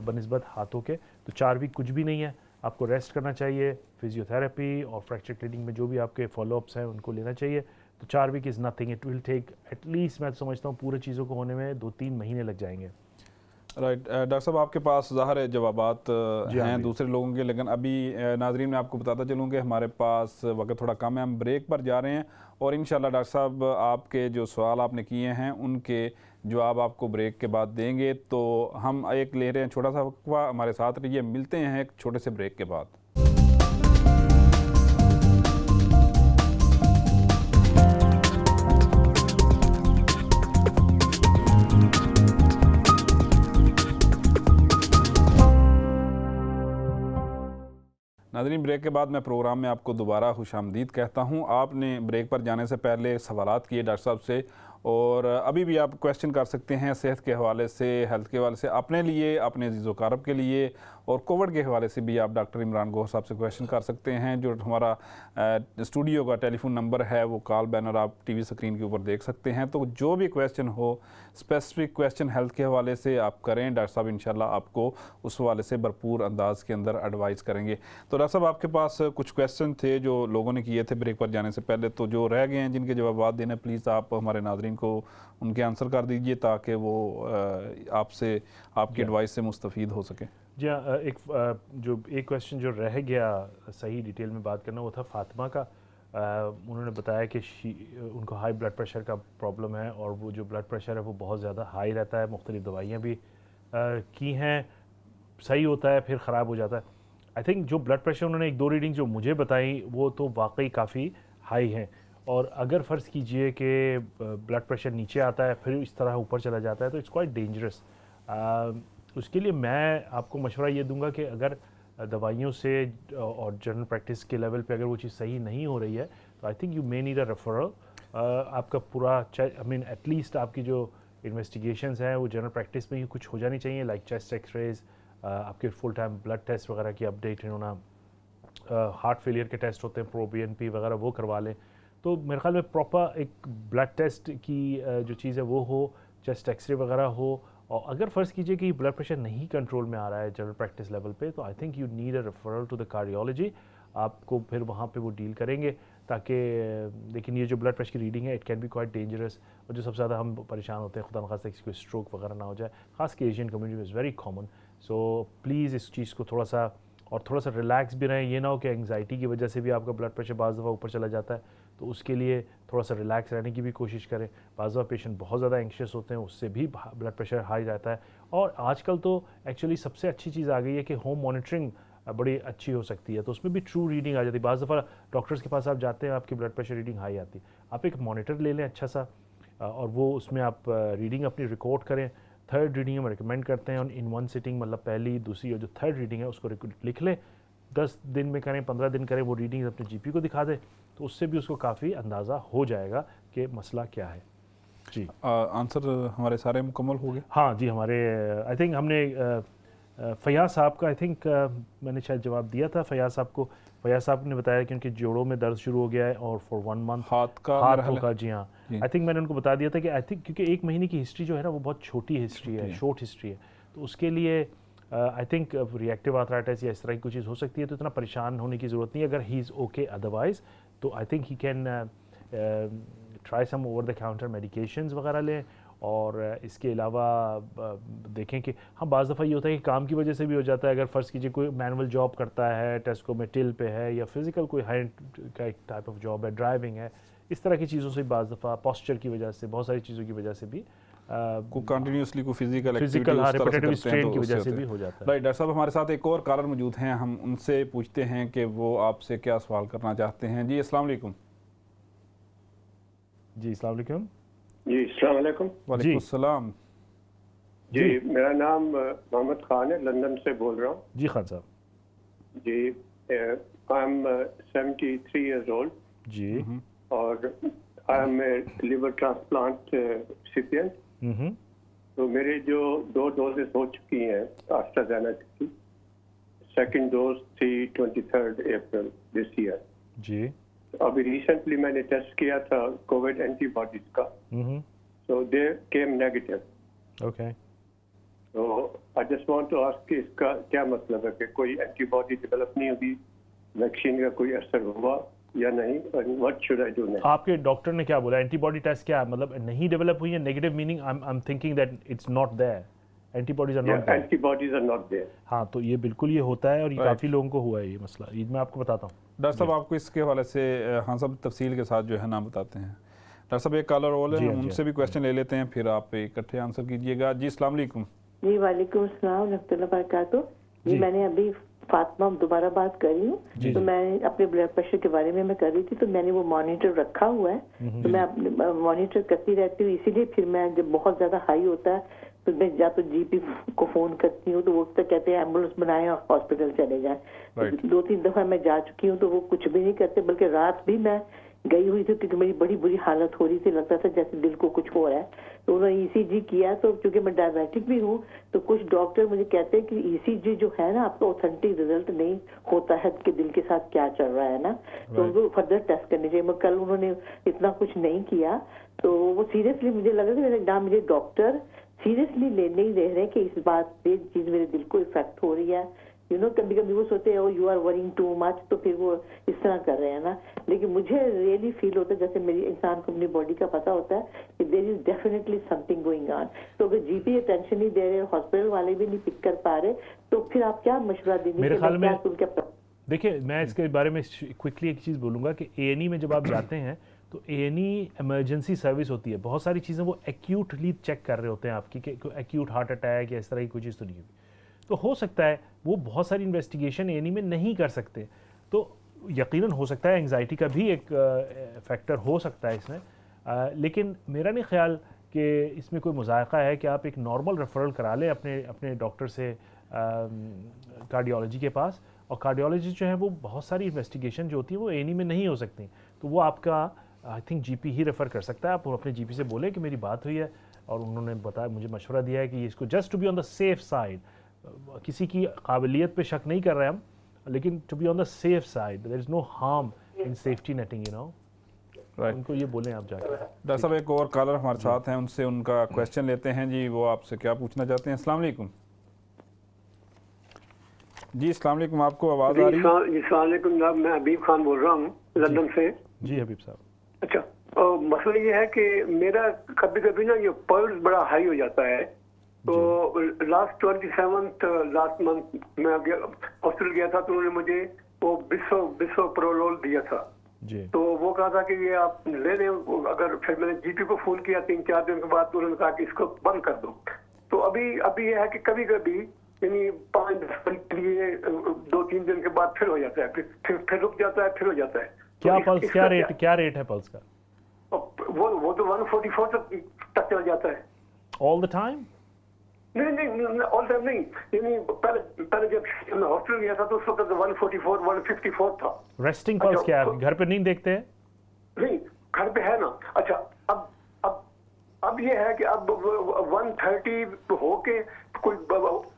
Speaker 2: बनिस्बत हाथों के। तो 4 वीक कुछ भी नहीं है, आपको रेस्ट करना चाहिए, फिजियोथेरेपी और फ्रैक्चर क्लीनिंग में जो भी आपके फॉलोअप्स हैं उनको लेना चाहिए। तो 4 week is nothing, it will take at least, मैं समझता हूँ पूरे चीज़ों को होने में 2-3 महीने लग जाएंगे।
Speaker 1: राइट डॉक्टर साहब, आपके पास ज़ाहिर है जवाबात हैं दूसरे लोगों के, लेकिन अभी नाजरीन मैं आपको बताता चलूँ कि हमारे पास वक्त थोड़ा कम है, हम ब्रेक पर जा रहे हैं और इंशाल्लाह डॉक्टर साहब आपके जो सवाल आपने किए हैं उनके जवाब आपको ब्रेक के बाद देंगे। तो हम एक ले रहे हैं छोटा सा वक्फा, हमारे साथ रहिए, मिलते हैं एक छोटे से ब्रेक के बाद। नाज़रीन, ब्रेक के बाद मैं प्रोग्राम में आपको दोबारा खुशामदीद कहता हूं। आपने ब्रेक पर जाने से पहले सवालात किए डॉक्टर साहब से, और अभी भी आप क्वेश्चन कर सकते हैं सेहत के हवाले से, हेल्थ के हवाले से, अपने लिए, अपने अज़ीज़-ओ-क़ारब के लिए, और कोविड के हवाले से भी आप डॉक्टर इमरान गौहर साहब से क्वेश्चन कर सकते हैं। जो हमारा स्टूडियो का टेलीफोन नंबर है वो कॉल बैनर आप टीवी स्क्रीन के ऊपर देख सकते हैं। तो जो भी क्वेश्चन हो, स्पेसिफिक क्वेश्चन हेल्थ के हवाले से आप करें, डॉक्टर साहब इंशाल्लाह आपको उस हवाले से भरपूर अंदाज के अंदर एडवाइस करेंगे। तो डॉक्टर साहब, आपके पास कुछ क्वेश्चन थे जो लोगों ने किए थे ब्रेक पर जाने से पहले, तो जो रह गए हैं जिनके जवाब देने, प्लीज़ आप हमारे नाज़रीन को उनके आंसर कर दीजिए ताकि वो आपसे, आपकी एडवाइस से मुस्तफ़ीद हो सके।
Speaker 2: जी हाँ, एक क्वेश्चन जो रह गया सही डिटेल में बात करना, वो था फातिमा का। उन्होंने बताया कि उनको हाई ब्लड प्रेशर का प्रॉब्लम है और वो जो ब्लड प्रेशर है वो बहुत ज़्यादा हाई रहता है, मुख्तलिफ दवाइयाँ भी की हैं, सही होता है फिर ख़राब हो जाता है। आई थिंक जो ब्लड प्रेशर उन्होंने एक दो रीडिंग जो मुझे बताई वो तो वाकई काफ़ी हाई हैं, और अगर फ़र्ज़ कीजिए कि ब्लड प्रेशर नीचे आता है फिर इस तरह ऊपर चला जाता है तो इट्स क्वाइट डेंजरस। उसके लिए मैं आपको मशवरा ये दूंगा कि अगर दवाइयों से और जनरल प्रैक्टिस के लेवल पे अगर वो चीज़ सही नहीं हो रही है तो I think you may need a referral. आपका पूरा आई मीन एटलीस्ट आपकी जो इन्वेस्टिगेशंस हैं वो जनरल प्रैक्टिस में ही कुछ हो जानी चाहिए, लाइक चेस्ट एक्सरेज, आपके फुल टाइम ब्लड टेस्ट वगैरह की अपडेट होना, हार्ट फेलियर के टेस्ट होते हैं, प्रो-BNP वगैरह वो करवा लें। तो मेरे ख्याल में प्रॉपर एक ब्लड टेस्ट की जो चीज़ है वो हो, चेस्ट एक्सरे वगैरह हो, और अगर फ़र्ज़ कीजिए कि ब्लड प्रेशर नहीं कंट्रोल में आ रहा है जनरल प्रैक्टिस लेवल पे, तो I think you need a referral to the cardiology. आपको फिर वहाँ पे वो डील करेंगे, ताकि लेकिन ये जो ब्लड प्रेशर की रीडिंग है it can be quite dangerous, और जो सबसे ज़्यादा हम परेशान होते हैं खुदा न खास्ता किसी को स्ट्रोक वगैरह ना हो जाए, खास के एशियन कम्युनिटी में is very common. So please इस चीज़ को थोड़ा सा रिलैक्स भी रहें। ये ना हो कि एंग्जाइटी की वजह से भी आपका ब्लड प्रेशर बाज़ दफ़ा ऊपर चला जाता है, तो उसके लिए थोड़ा सा रिलैक्स रहने की भी कोशिश करें। बाज़ दफ़ा पेशेंट बहुत ज़्यादा एंग्शियस होते हैं, उससे भी ब्लड प्रेशर हाई रहता है। और आजकल तो एक्चुअली सबसे अच्छी चीज़ आ गई है कि होम मॉनिटरिंग बड़ी अच्छी हो सकती है, तो उसमें भी ट्रू रीडिंग आ जाती है। बाज़ दफ़ा डॉक्टर्स के पास आप जाते हैं, आपकी ब्लड प्रेशर रीडिंग हाई आती है, आप एक मॉनिटर ले लें अच्छा सा, और वो उसमें आप रीडिंग अपनी रिकॉर्ड करें। थर्ड रीडिंग हम रिकमेंड करते हैं इन वन सिटिंग, मतलब पहली, दूसरी और जो थर्ड रीडिंग है उसको लिख लें, 10 दिन में करें, 15 दिन करें, वो रीडिंग अपने GP को दिखा दें, तो उससे भी उसको काफ़ी अंदाज़ा हो जाएगा कि मसला क्या है। जी
Speaker 1: आंसर हमारे सारे मुकम्मल हो गए?
Speaker 2: हाँ जी, हमारे आई थिंक हमने फयाज साहब का आई थिंक मैंने शायद जवाब दिया था फयाज साहब को। फयाज साहब ने बताया कि उनके जोड़ों में दर्द शुरू हो गया है और फॉर 1 मंथ हाथ का। जी हाँ, आई थिंक मैंने उनको बता दिया था कि आई थिंक क्योंकि 1 महीने की हिस्ट्री जो है ना वो बहुत छोटी हिस्ट्री है, शॉर्ट हिस्ट्री है, तो उसके लिए आई थिंक रिएक्टिव आर्थराइटिस या इस तरह की कुछ चीज़ हो सकती है, तो इतना परेशान होने की ज़रूरत नहीं है। अगर ही इज़ ओके अदरवाइज़ तो I think he can try some over the counter medications वगैरह लें। और इसके अलावा देखें कि हाँ, बाज़ दफ़ा ये होता है कि काम की वजह से भी हो जाता है। अगर फ़र्ज़ कीजिए कोई मैनुअल जॉब करता है, टेस्को में टिल पे है, या फिज़िकल कोई हाई का एक टाइप ऑफ जॉब है, ड्राइविंग है, इस तरह की चीज़ों से बाज़ दफ़ा पोस्चर की वजह से, बहुत सारी चीज़ों की वजह से भी
Speaker 1: को कंटिन्यूसली को फिजिकल
Speaker 2: रिपीटेटिव स्ट्रेन की वजह से भी हो जाता है।
Speaker 1: राइट डॉक्टर साहब, हमारे साथ एक और कॉलर मौजूद हैं, हम उनसे पूछते हैं कि वो आपसे क्या सवाल करना चाहते हैं। जी अस्सलाम वालेकुम।
Speaker 2: जी अस्सलाम वालेकुम।
Speaker 8: जी अस्सलाम वालेकुम।
Speaker 1: वालेकुम सलाम।
Speaker 8: जी मेरा नाम मोहम्मद खान है, लंदन से बोल रहा हूँ।
Speaker 2: जी खान साहब।
Speaker 8: जी आई एम 73 years old।
Speaker 2: जी।
Speaker 8: और I am liver transplant recipient. तो मेरे जो 2 डोजेस हो चुकी हैं एस्ट्राजेनेका की, सेकंड डोज थी 23 अप्रैल दिस ईयर।
Speaker 2: जी।
Speaker 8: अभी रिसेंटली मैंने टेस्ट किया था कोविड एंटीबॉडीज का, सो दे केम नेगेटिव।
Speaker 2: ओके।
Speaker 8: तो I just want to ask कि इसका क्या मतलब है कि कोई एंटीबॉडी डेवलप नहीं हुई, वैक्सीन का कोई असर हुआ या नहीं, और what should I do now?
Speaker 2: आपके डॉक्टर ने क्या बोला? एंटीबॉडी टेस्ट क्या मतलब नहीं डेवलप हुई है? Negative meaning I am thinking that it's not there. Antibodies are not there.
Speaker 9: Antibodies are not there.
Speaker 2: हाँ, तो ये बिल्कुल ये होता है और ये काफ़ी लोगों को हुआ है ये मसला। ये मैं आपको बताता हूँ।
Speaker 1: डॉक्टर साहब आपको इसके हवाले से हाँ सब तफसील के साथ जो है नाम बताते हैं। डॉक्टर साहब एक कॉलर और है, उनसे भी क्वेश्चन ले लेते हैं, फिर आप इकट्ठे आंसर कीजिएगा। जी अस्सलाम वालेकुम।
Speaker 6: जी वालेकुम अस्सलाम रहमतुल्लाह बरकातहू। जी मैंने अभी फातिमा दोबारा बात कर रही हूँ। तो मैं अपने ब्लड प्रेशर के बारे में मैं कर रही थी, तो मैंने वो मॉनिटर रखा हुआ है, तो मैं अपने मॉनिटर करती रहती हूँ। इसीलिए फिर मैं जब बहुत ज्यादा हाई होता है तो मैं या तो जीपी को फोन करती हूँ, तो वो तो कहते हैं एम्बुलेंस बनाए और हॉस्पिटल चले जाए। तो 2-3 दफा मैं जा चुकी हूँ, तो वो कुछ भी नहीं करते, बल्कि रात भी मैं गई हुई थी क्योंकि मेरी बड़ी बुरी हालत हो रही थी, लगता था जैसे दिल को कुछ हो रहा है। तो उन्होंने ईसीजी किया, तो क्योंकि मैं डायबिटिक भी हूँ, तो कुछ डॉक्टर मुझे कहते हैं कि ईसीजी जो है ना, आपका ऑथेंटिक रिजल्ट नहीं होता है कि दिल के साथ क्या चल रहा है ना, तो उनको फर्दर टेस्ट करने चाहिए। मगर कल उन्होंने इतना कुछ नहीं किया, तो वो सीरियसली मुझे लगा कि ना मुझे डॉक्टर सीरियसली ले नहीं दे रहे कि इस बात से चीज मेरे दिल को इफेक्ट हो रही है। कभी कभी वो सोचते हैं you are worrying too much, तो फिर वो इस तरह कर रहे हैं ना। लेकिन मुझे रियली फील होता है जैसे मेरी इंसान को अपनी बॉडी का पता होता है कि there is definitely something going on. तो अगर जीपी अटेंशन नहीं दे रहे, हॉस्पिटल वाले भी नहीं पिक कर पा रहे, तो फिर आप क्या मशवरा देंगे?
Speaker 2: मेरे ख्याल में देखिए, मैं इसके बारे में क्विकली एक चीज़ बोलूँगा कि A&E में जब आप जाते हैं तो A&E इमरजेंसी सर्विस होती है। बहुत सारी चीज़ें वो एक्यूटली चेक कर रहे होते हैं आपकी कि एक्यूट हार्ट अटैक या इस तरह की कोई चीज़ तो नहीं हुई। तो हो सकता है वो बहुत सारी इन्वेस्टिगेशन A&E में नहीं कर सकते, तो यकीनन हो सकता है एंग्जाइटी का भी एक फैक्टर हो सकता है इसमें। लेकिन मेरा नहीं ख्याल कि इसमें कोई मुज़ायक़ा है कि आप एक नॉर्मल रेफरल करा लें अपने डॉक्टर से कार्डियोलॉजी के पास। और कार्डियोलॉजी जो है वो बहुत सारी इन्वेस्टिगेशन जो होती है वो A&E में नहीं हो सकती, तो वो आपका I think GP he refer कर सकता है। आप अपने जीपी से बोले कि मेरी बात हुई है और उन्होंने बताया, मुझे मशवरा दिया है कि इसको just to be on the safe side, किसी की काबिलियत पे शक नहीं कर रहे हम, लेकिन to be on the safe side, there is no harm in safety netting, right. उनको ये बोलें आप जाकर।
Speaker 1: डॉक्टर साहब एक और कॉलर हमारे साथ हैं, उनसे उनका क्वेश्चन लेते हैं। जी वो आपसे क्या पूछना चाहते हैं? अस्सलाम वालेकुम। जी अस्सलाम वालेकुम, आपको आवाज़ आ रही है?
Speaker 9: जी अस्सलाम वालेकुम जनाब, मैं हबीब खान बोल रहा हूँ लंदन से।
Speaker 2: जी हबीब साहब।
Speaker 9: अच्छा, मसला ये है कि मेरा कभी कभी ना ये पल्स बड़ा हाई हो जाता है। तो लास्ट 27th लास्ट मंथ मैं हॉस्पिटल गया था, तो उन्होंने मुझे वो बिसोप्रोलोल दिया था।
Speaker 2: जी।
Speaker 9: तो वो कहा था कि ये आप ले लें। अगर फिर मैंने जीपी को फोन किया 3-4 दिन के बाद, तो उन्होंने कहा कि इसको बंद कर दो। तो अभी ये है कि कभी कभी यानी 5-10 मिनट के लिए 2-3 दिन के बाद फिर हो जाता है, फिर रुक जाता है, फिर हो जाता है।
Speaker 2: क्या पल्स, क्या रेट है पल्स का?
Speaker 9: वो तो 144 तक चला जाता है।
Speaker 2: All the time?
Speaker 9: नहीं ऑल टाइम नहीं, यानी पहले जब मैं हॉस्पिटल गया था तो उस वक्त 144-154 था।
Speaker 2: रेस्टिंग पल्स क्या है? घर पे नहीं देखते हैं?
Speaker 9: नहीं, घर पे है ना। अच्छा, अब ये है कि अब 130 होके कोई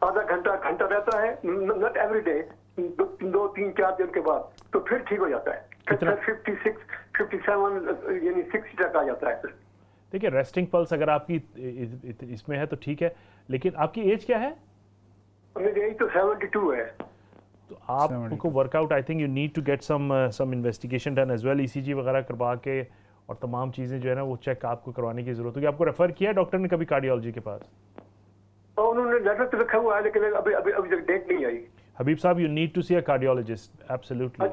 Speaker 9: आधा घंटा रहता है, नॉट एवरी डे, 2-3-4 दिन के बाद तो फिर ठीक हो जाता है। फिर 56, 57 यानी 60 तक आ जाता है।
Speaker 2: देखिए, रेस्टिंग पल्स अगर आपकी इसमें है तो ठीक है, लेकिन आपकी एज क्या है?
Speaker 9: मेरी एज तो 72 है।
Speaker 2: तो आपको workout, I think you need to get some investigation done as well, ECG वगैरह करवा के, और तमाम चीज़ें जो है ना वो चेक आपको करवाने की ज़रूरत होगी। आपको रेफर किया डॉक्टर ने कभी कार्डियोलॉजी के पास?
Speaker 9: उन्होंने लेटर तो रखा हुआ है, लेकिन अभी तक डेट नहीं आई।
Speaker 2: हबीब साहब, you need to see a cardiologist, absolutely.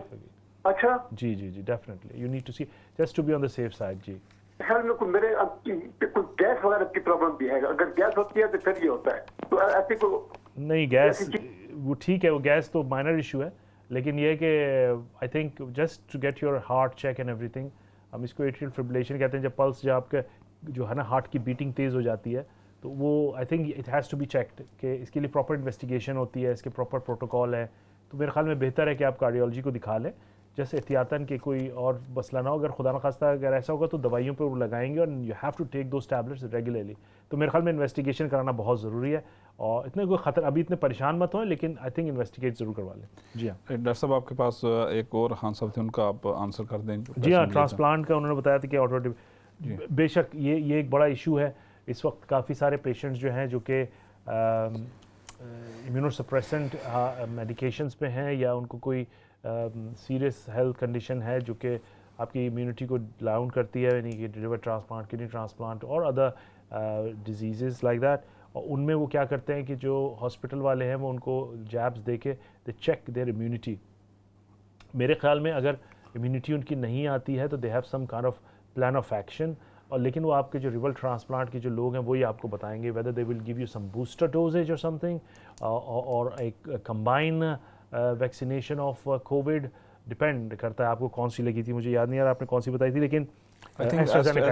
Speaker 9: अच्छा,
Speaker 2: जी, definitely you need to see, just to be on the safe side. जी
Speaker 9: ख्याल में मेरे कोई गैस वगैरह की प्रॉब्लम भी है, अगर गैस होती है तो फिर ये होता है, तो ऐसे को
Speaker 2: नहीं, गैस वो ठीक है, वो गैस तो माइनर इशू है, लेकिन ये कि I think just to get your heart check and everything, हम इसको एट्रियल फिब्रिलेशन कहते हैं, जब पल्स जो आपके जो है ना हार्ट की बीटिंग तेज़ हो जाती है, तो वो I think it has to be checked कि इसके लिए प्रॉपर इन्वेस्टिगेशन होती है, इसके प्रॉपर प्रोटोकॉल है। तो मेरे ख्याल में बेहतर है कि आप कार्डियोलॉजी को दिखा लें, जैसे एहतियातन कि कोई और मसला ना हो। अगर खुदा न खास्ता अगर ऐसा होगा तो दवाइयों पर वो लगाएंगे, और you have to take those tablets regularly. तो मेरे ख्याल में इन्वेस्टिगेशन कराना बहुत ज़रूरी है, और इतने कोई ख़तर अभी इतने परेशान मत हों, लेकिन आई थिंक इन्वेस्टिगेट ज़रूर करवा लें। जी हाँ
Speaker 1: डॉक्टर साहब, आपके पास एक और खान साहब थे, उनका आप आंसर कर दें।
Speaker 2: जी हाँ, ट्रांसप्लांट का उन्होंने बताया था कि ऑटो, बेशक ये एक बड़ा इशू है इस वक्त। काफ़ी सारे पेशेंट्स जो हैं जो कि इम्यूनोसप्रेसेंट मेडिकेशंस पे हैं, या उनको कोई सीरियस हेल्थ कंडीशन है जो कि आपकी इम्यूनिटी को डाउन करती है, यानी कि लिवर ट्रांसप्लांट, किडनी ट्रांसप्लांट और अदर डिजीज़ लाइक दैट, और उनमें वो क्या करते हैं कि जो हॉस्पिटल वाले हैं वो उनको जैब्स दे के दे चेक देयर इम्यूनिटी। मेरे ख्याल में अगर इम्यूनिटी उनकी नहीं आती है तो they have some kind of plan of action, और लेकिन वो आपके जो रिवल ट्रांसप्लांट के जो लोग हैं वही आपको बताएंगे whether they will give you some booster doses और समथिंग और एक combine vaccination of Covid. Depend करता है आपको कौन सी लगी थी, मुझे याद नहीं आ रहा आपने कौन सी बताई थी, लेकिन AstraZeneca,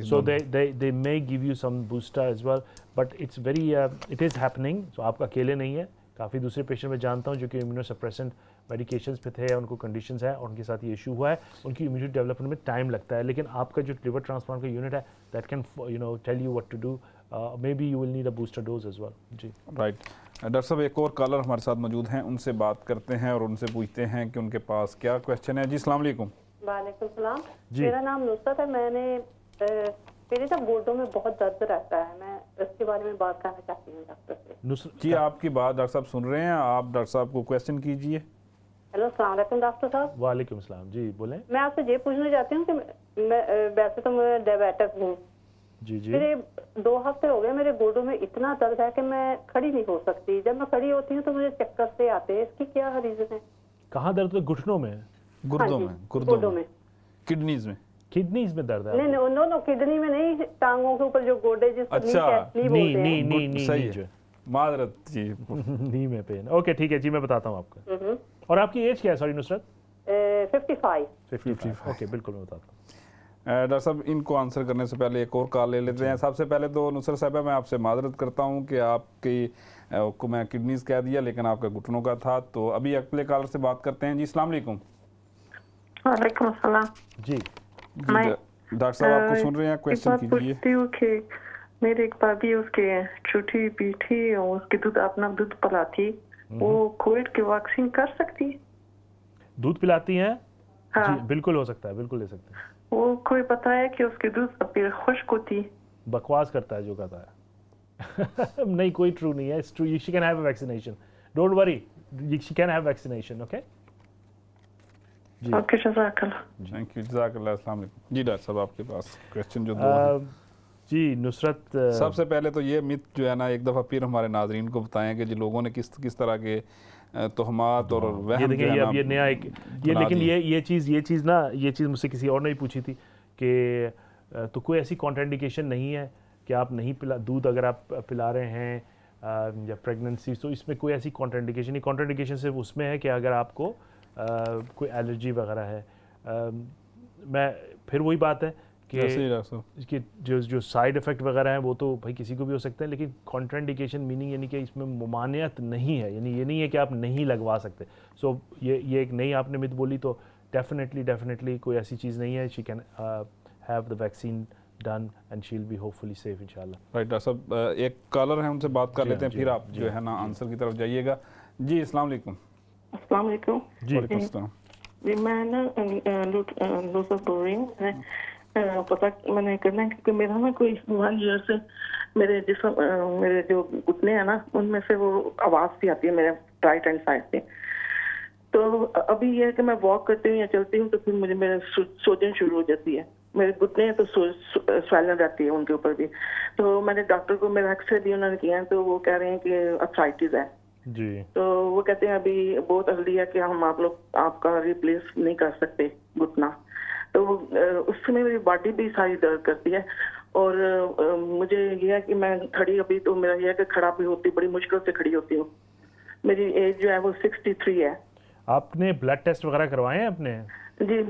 Speaker 2: so they may give you some booster as well, but it's very it is happening, so आप अकेले नहीं है, काफ़ी दूसरे पेशेंट मैं जानता हूँ जो कि इम्यूनोसप्रेसेंट मेडिकेशंस पे थे, उनको कंडीशंस है और उनके साथ ये इशू हुआ है, उनकी इम्यूनिटी डेवलपमेंट में टाइम लगता है, लेकिन आपका जो लिवर ट्रांसप्लांट का यूनिट है that can tell you what to do, maybe you will need a booster dose as well. जी
Speaker 1: राइट। डॉक्टर साहब एक और कॉलर हमारे साथ मौजूद हैं, उनसे बात करते हैं और उनसे पूछते हैं कि उनके पास क्या क्वेश्चन है। जी अस्सलाम वालेकुम।
Speaker 10: वालेकुम सलाम, मेरा नाम नुसरत है। मेरे ना गोडों में बहुत दर्द रहता है, मैं इसके बारे में बात करना चाहती हूँ डॉक्टर से।
Speaker 1: नुसरत जी आपकी बात डॉक्टर साहब सुन रहे हैं, आप डॉक्टर साहब को क्वेश्चन कीजिए।
Speaker 10: हेलो अस्सलाम वालेकुम डॉक्टर साहब।
Speaker 2: वालेकुम सलाम, जी बोलें।
Speaker 10: मैं आपसे ये पूछना चाहती हूँ कि मैं वैसे तो मैं डायबिटिक हूँ
Speaker 2: जी जी,
Speaker 10: मेरे 2 हफ्ते हो गए, मेरे गोडों में इतना दर्द है कि मैं खड़ी नहीं हो सकती, जब मैं खड़ी होती हूँ तो मुझे चक्कर से आते हैं, इसकी क्या रीजन है?
Speaker 2: कहाँ दर्द है? घुटनों में?
Speaker 1: गुर्दों में?
Speaker 10: गुर्दों में,
Speaker 2: किडनीज में? किडनीज में दर्द है?
Speaker 10: नहीं नो किडनी में नहीं, टांगों के ऊपर जो गोडे जिसको
Speaker 2: नी
Speaker 1: सही है, मादरत जी
Speaker 2: नी में पेन। ओके ठीक है जी, मैं बताता हूँ आपको। और आपकी एज क्या है? सॉरी नुसरत।
Speaker 10: 55।
Speaker 2: ओके बिल्कुल मैं बताता हूँ।
Speaker 1: डॉक्टर साहब इनको आंसर करने से पहले एक और कॉल ले लेते हैं। सबसे पहले तो नुसरत साहब मैं आपसे मादरत करता हूँ कि आपकी को मैं किडनीज कह दिया लेकिन आपका घुटनों का था, तो अभी अगले कॉलर से बात करते हैं। जी अस्सलाम वालेकुम।
Speaker 11: वालेकुम अस्सलाम।
Speaker 2: जी
Speaker 1: डॉक्टर साहब आपको सुन रहे हैं, क्वेश्चन कीजिए।
Speaker 11: पूछती हूँ कि मेरे एक भाभी उसके छोटी बेटी और उसके दूध अपना दूध पिलाती, वो कोविड की वैक्सीन कर सकती है?
Speaker 2: दूध पिलाती हैं?
Speaker 11: हाँ।
Speaker 2: जी बिल्कुल हो सकता है, बिल्कुल ले सकते हैं।
Speaker 11: वो कोई पता है कि उसके दूध फिर खुश्क होती?
Speaker 2: बकवास करता है जो कहता है नहीं कोई ट्रू नहीं है, it's true, she can have a vaccination, don't worry, she can have vaccination. Okay जी
Speaker 11: ओके जज़ाकल्लाह।
Speaker 1: थैंक यू जज़ाकल्लाह। अस्सलाम वालेकुम। जी डॉक्टर साहब आपके पास क्वेश्चन जो दो
Speaker 2: जी नुसरत,
Speaker 1: सबसे पहले तो ये मिथ जो है ना एक दफ़ा फिर हमारे नाजरीन को बताएं कि जो लोगों ने किस तरह के तोहमात और वहम,
Speaker 2: ये देखिए अब ये नया एक ये, लेकिन ये चीज़ मुझसे किसी और ने भी पूछी थी कि तो कोई ऐसी कॉन्ट्राइंडिकेशन नहीं है कि आप नहीं पिला दूध अगर आप पिला रहे हैं या प्रेगनेंसी, तो इसमें कोई ऐसी कॉन्ट्राइंडिकेशन नहीं। कॉन्ट्राइंडिकेशन सिर्फ उसमें है कि अगर आपको कोई एलर्जी वगैरह है। मैं फिर वही बात है कि जो साइड इफ़ेक्ट वगैरह हैं वो तो भाई किसी को भी हो सकते हैं, लेकिन कॉन्ट्राइंडिकेशन मीनिंग यानी कि इसमें ममानियत नहीं है, यानी ये नहीं है कि आप नहीं लगवा सकते। सो ये एक नई आपने मिथ बोली, तो डेफिनेटली कोई ऐसी चीज़ नहीं है। She can have the vaccine done and she will be hopefully safe इंशाल्लाह।
Speaker 1: राइट डॉक्टर साहब एक कॉलर है, उनसे बात कर लेते हैं, फिर आप जो है ना आंसर की तरफ जाइएगा। जी अस्सलाम वालेकुम।
Speaker 11: अस्सलाम वालेकुम।
Speaker 1: जी वालेकुम अस्सलाम।
Speaker 11: जी मैं ना लूज़र बोल रही हूँ, पता मैंने करना है क्योंकि मेरा ना कोई 1 ईयर से मेरे जो घुटने हैं ना उनमें से वो आवाज़ भी आती है मेरे राइट हैंड साइड से। तो अभी ये है कि मैं वॉक करती हूँ या चलती हूँ तो फिर मुझे मेरे सूजन शुरू हो जाती है, मेरे घुटने हैं तो स्वेलन रहती है उनके ऊपर भी। तो मैंने डॉक्टर को मेरा एक्सरे भी उन्होंने किया है, तो वो कह रहे हैं कि अर्थराइटिस है
Speaker 2: जी।
Speaker 11: तो वो कहते हैं अभी बहुत अर्ली है कि हम आपका रिप्लेस नहीं कर सकते घुटना। तो उससे मेरी बॉडी भी सारी दर्द करती है और मुझे ये है कि मैं खड़ी अभी तो मेरा ये है कि खड़ा भी होती बड़ी मुश्किल से खड़ी होती हूँ। मेरी एज जो है वो 63 है।
Speaker 2: आपने ब्लड टेस्ट वगैरह करवाए हैं अपने?
Speaker 11: जी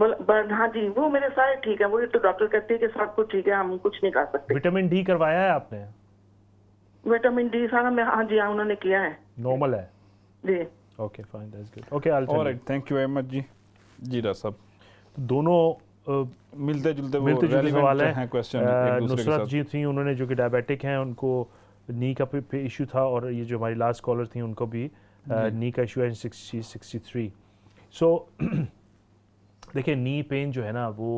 Speaker 11: हाँ जी, वो मेरे सारे ठीक है, वो तो डॉक्टर कहते हैं कि सब कुछ ठीक है, हम कुछ नहीं कर सकते।
Speaker 2: विटामिन डी करवाया है आपने?
Speaker 11: विटामिन डी सारा मैं हाँ जी हाँ उन्होंने किया है,
Speaker 2: नॉर्मल है
Speaker 11: जी।
Speaker 2: Okay fine, that's good. Okay alright,
Speaker 1: thank you very much जी। जी डॉक्टर साहब
Speaker 2: दोनों
Speaker 1: मिलते जुलते
Speaker 2: सवाल है।
Speaker 1: क्वेश्चन
Speaker 2: नुसरत जी थी, उन्होंने जो कि डायबिटिक हैं, उनको नी का भी इशू था, और ये जो हमारी लास्ट कॉलर थी उनको भी नी का इशू है 63। सो देखिए नी पेन जो है ना वो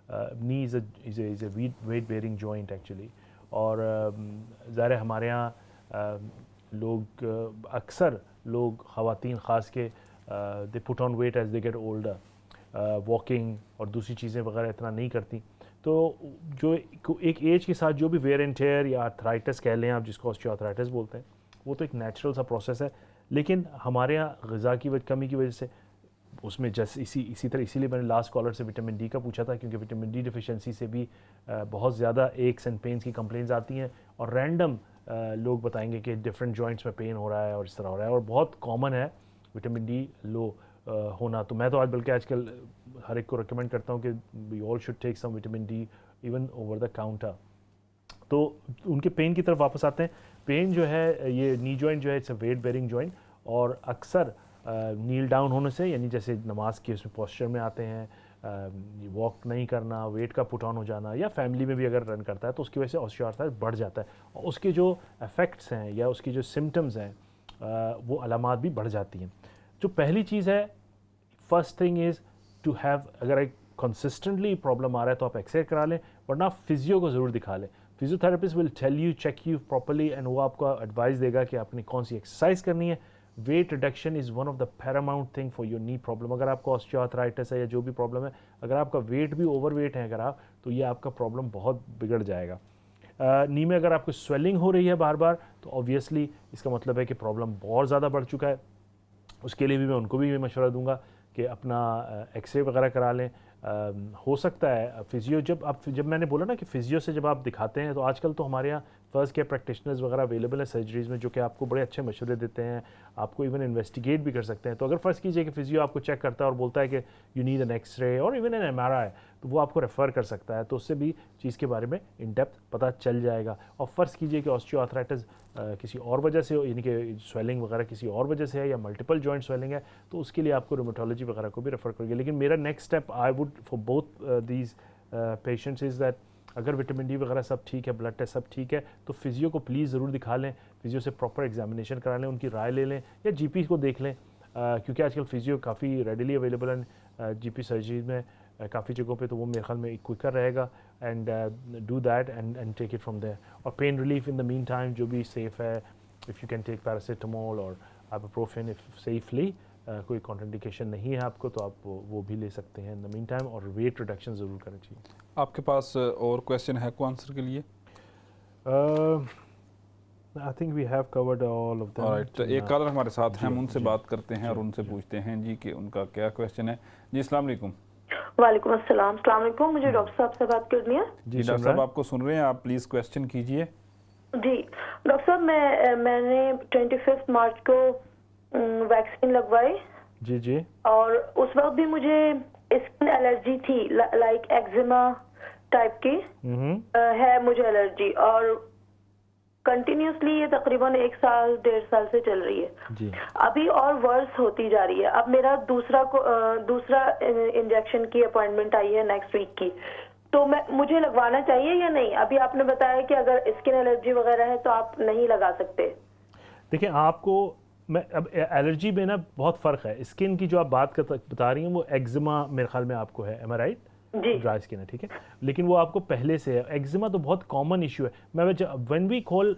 Speaker 2: knee is a weight bearing joint actually, और ज़ाहिर है हमारे यहाँ लोग अक्सर लोग ख़वातीन ख़ास के they put on weight as they get older, walking और दूसरी चीज़ें वगैरह इतना नहीं करती, तो तो जो एक एज के साथ जो भी वेयर एंड टेयर या आर्थराइटिस कह लें आप, जिसको ऑस्टियोआर्थराइटिस बोलते हैं, वो तो एक नेचुरल सा प्रोसेस है। लेकिन हमारे यहाँ ग़िज़ा की कमी की वजह से उसमें जैसे इसी तरह, इसीलिए मैंने लास्ट कॉलर से विटामिन डी का पूछा था, क्योंकि विटामिन डी डिफिशिएंसी से भी बहुत ज़्यादा एक्स एंड पेन्स की कंप्लेंट्स आती हैं, और रैंडम लोग बताएंगे कि डिफरेंट जॉइंट्स में पेन हो रहा है और इस तरह हो रहा है, और बहुत कॉमन है विटामिन डी लो होना। तो मैं तो बल्कि आजकल हर एक को रिकमेंड करता हूँ कि we all should take some vitamin D even over the counter. तो उनके पेन की तरफ वापस आते हैं। पेन जो है, ये नी जॉइंट जो है, it's a weight bearing joint, और अक्सर नील डाउन होने से, यानी जैसे नमाज के उसमें पोस्चर में आते हैं, वॉक नहीं करना, वेट का पुट ऑन हो जाना, या फैमिली में भी अगर रन करता है तो उसकी वजह से ऑस्टियोआर्थराइटिस बढ़ जाता है, और उसके जो इफ़ेक्ट्स हैं या उसकी जो सिम्टम्स हैं वो अलामात भी बढ़ जाती हैं। जो पहली चीज़ है, first thing is to have, अगर एक कंसिस्टेंटली प्रॉब्लम आ रहा है तो आप एक्सरे करा लें, वरना फिजियो को ज़रूर दिखा लें। Physiotherapist will tell you, check you properly, and वो आपको एडवाइस देगा कि आपने कौन सी एक्सरसाइज करनी है। Weight reduction is one of the Paramount thing for your knee problem. अगर आपको ऑस्टियोआर्थराइटिस है या जो भी प्रॉब्लम है, अगर आपका वेट भी ओवरवेट है अगर आप, तो ये आपका प्रॉब्लम बहुत बिगड़ जाएगा। नी में अगर आपको स्वेलिंग हो रही है बार बार, तो ऑब्वियसली इसका मतलब है कि प्रॉब्लम बहुत ज़्यादा बढ़ चुका है। उसके लिए भी मैं उनको भी मशवरा दूंगा कि अपना एक्सरे वगैरह करा लें। हो सकता है फिजियो, जब मैंने बोला ना कि फिजियो से जब आप दिखाते हैं, तो आजकल तो हमारे यहाँ फर्स्ट केयर प्रैक्टिशनर्स वगैरह अवेलेबल है सर्जरीज़ में, जो कि आपको बड़े अच्छे मशवरे देते हैं, आपको इवन इन्वेस्टिगेट भी कर सकते हैं। तो अगर फ़र्ज़ कीजिए कि फिजियो आपको चेक करता है और बोलता है कि यू नीड एन एक्सरे और इवन एन MRI, तो वो आपको रेफ़र कर सकता है, तो उससे भी चीज़ के बारे में इन डेप्थ पता चल जाएगा। और फ़र्ज़ कीजिए कि ऑस्टियोआर्थराइटिस किसी और वजह से, यानी कि स्वेलिंग वगैरह किसी और वजह से है, या मल्टीपल जॉइंट स्वेलिंग है, तो उसके लिए आपको रूमेटोलॉजी वगैरह को भी रेफ़र करेंगे। लेकिन मेरा next step I would for both these patients is that अगर विटामिन डी वगैरह सब ठीक है, ब्लड टेस्ट सब ठीक है, तो फिजियो को प्लीज़ ज़रूर दिखा लें, फिजियो से प्रॉपर एग्जामिनेशन करा लें, उनकी राय ले लें, या जीपी को देख लें, क्योंकि आजकल फिजियो काफ़ी रेडिली अवेलेबल है जीपी सर्जरी में काफ़ी जगहों पे, तो वो मेरे ख्याल में क्विकर रहेगा। And do that and take it from there. और pain relief in the meantime जो भी सेफ़ है, if you can take paracetamol और आइबुप्रोफेन इफ सेफली, कोई कॉन्ट्राइंडिकेशन नहीं है आपको, तो आप वो भी ले सकते हैं इन द मीन टाइम, और वेट रिडक्शन ज़रूर करना चाहिए।
Speaker 1: आपके पास और क्वेश्चन है को आंसर के लिए?
Speaker 2: I think we have covered all of them.
Speaker 1: Alright, तो एक कॉलर हमारे साथ हैं, हम उनसे बात करते हैं और उनसे पूछते हैं जी कि उनका क्या क्वेश्चन है। जी अस्सलाम वालेकुम।
Speaker 12: वालेकुम अस्सलाम। अस्सलाम वालेकुम, मुझे डॉक्टर साहब से बात करनी है।
Speaker 1: जी डॉक्टर साहब आपको सुन रहे हैं, आप प्लीज़ क्वेश्चन कीजिए।
Speaker 12: जी डॉक्टर साहब, मैंने 25 मार्च को वैक्सीन लगवाई।
Speaker 2: जी जी।
Speaker 12: और उस वक्त भी मुझे स्किन एलर्जी थी, लाइक एक्जिमा टाइप की है मुझे एलर्जी, और कंटिन्यूसली ये तकरीबन 1 साल 1.5 साल से चल रही है
Speaker 2: जी।
Speaker 12: अभी और वर्स होती जा रही है। अब मेरा दूसरा इंजेक्शन की अपॉइंटमेंट आई है नेक्स्ट वीक की, तो मुझे लगवाना चाहिए या नहीं? अभी आपने बताया कि अगर स्किन एलर्जी वगैरह है तो आप नहीं लगा सकते।
Speaker 2: देखिए, आपको मैं अब एलर्जी में ना बहुत फ़र्क है। स्किन की जो आप बात बता रही हैं वो एक्जिमा मेरे ख्याल में आपको है, एम आई राइट?
Speaker 12: जी।
Speaker 2: ड्राई स्किन है, ठीक है, लेकिन वो आपको पहले से है। एक्जिमा तो बहुत कॉमन इशू है। When we call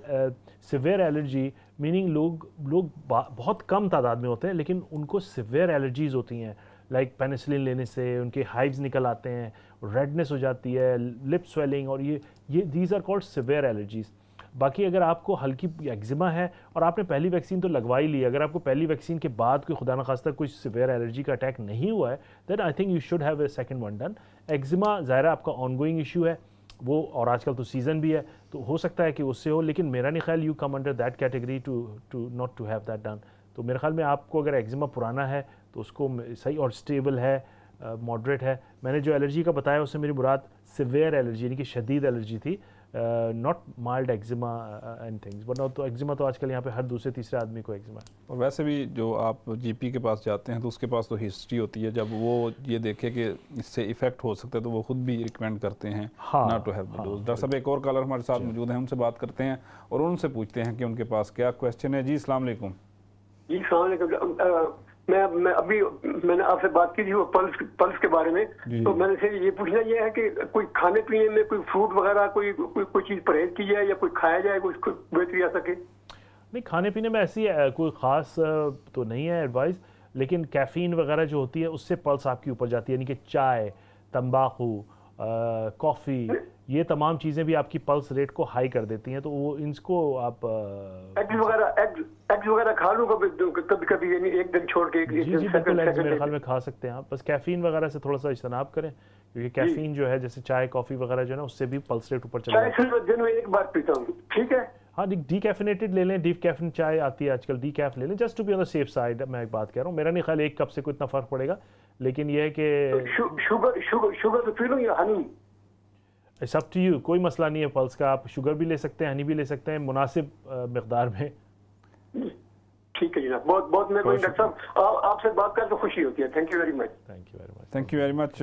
Speaker 2: severe allergy, meaning लोग बहुत कम तादाद में होते हैं लेकिन उनको सिवियर एलर्जीज होती हैं, लाइक पेनिसिलिन लेने से उनके हाइव्स निकल आते हैं, रेडनेस हो जाती है, लिप स्वेलिंग, और ये these are called severe allergies. बाकी अगर आपको हल्की एक्जिमा है और आपने पहली वैक्सीन तो लगवा ही ली, अगर आपको पहली वैक्सीन के बाद कोई खुदा न खास्ता कोई सिवियर एलर्जी का अटैक नहीं हुआ है, then I think you should have a second one done. Eczema ज़ाहिर है आपका ऑनगोइंग इशू है वो, और आजकल तो सीज़न भी है, तो हो सकता है कि उससे हो, लेकिन मेरा नहीं ख्याल you come under that category to not to have that done. तो मेरे ख्याल में आपको अगर एक्जिमा पुराना है तो उसको सही और स्टेबल है, मॉडरेट है। मैंने जो एलर्जी का बताया उससे मेरी मुराद सिवियर एलर्जी यानी कि शदीद एलर्जी थी, not mild eczema and things. वरना तो एक्जिमा तो आजकल यहाँ पे हर दूसरे तीसरे आदमी को एक्जिमा है।
Speaker 1: और वैसे भी जो आप जीपी के पास जाते हैं तो उसके पास तो हिस्ट्री होती है, जब वो ये देखे कि इससे इफेक्ट हो सकता है तो वो खुद भी रिकमेंड करते हैं not to have the dose. Doctor साहब एक और कॉलर हमारे साथ मौजूद हैं, उनसे बात करते हैं और उनसे पूछते हैं कि उनके पास क्या क्वेश्चन है। जी अस्सलाम वालेकुम।
Speaker 9: जी अस्सलाम वालेकुम। मैं अभी मैंने आपसे बात की थी वो पल्स के बारे में, तो मैंने से ये पूछना ये है कि कोई खाने पीने में कोई फ्रूट वगैरह कोई चीज़ परहेज की जाए या कोई खाया जाए कोई बेहतरी आ सके?
Speaker 2: नहीं, खाने पीने में ऐसी कोई ख़ास तो नहीं है एडवाइस, लेकिन कैफ़ीन वगैरह जो होती है उससे पल्स आपकी ऊपर जाती है, यानी कि चाय, तंबाकू, कॉफ़ी, ये तमाम चीज़ें भी आपकी पल्स रेट को हाई कर देती हैं। तो वो इनको आप
Speaker 9: एग्स वगैरह खा लूँ कभी कभी, यानी एक दिन छोड़ के
Speaker 2: जी बिल्कुल एग्स मेरे ख्याल में खा सकते हैं आप, बस कैफीन वगैरह से थोड़ा सा इज्तनाब करें, क्योंकि कैफीन जो है जैसे चाय कॉफ़ी वगैरह जो है ना, उससे भी पल्स रेट ऊपर चला जाता है।
Speaker 9: चाय दिन में एक बार पीता हूँ, ठीक है।
Speaker 2: हाँ, डीकैफिनेटेड ले लें, डीकैफिन चाय आती है आजकल, डीकैफ ले लें, just to be on the safe side. मैं एक बात कह रहा हूँ, मेरा नहीं ख्याल एक कप से कोई इतना फ़र्क पड़ेगा, लेकिन यह है कि
Speaker 9: शुगर तो पी लूँ या honey?
Speaker 2: It's up to you, कोई मसला नहीं है पल्स का, आप शुगर भी ले सकते हैं, हनी भी ले सकते हैं, मुनासिब मकदार में।
Speaker 9: ठीक है जनाब, बहुत बहुत मेहरबानी डॉक्टर साहब, आपसे बात कर तो खुशी होती है। Thank you very much.
Speaker 2: Thank you very much.
Speaker 1: Thank you very much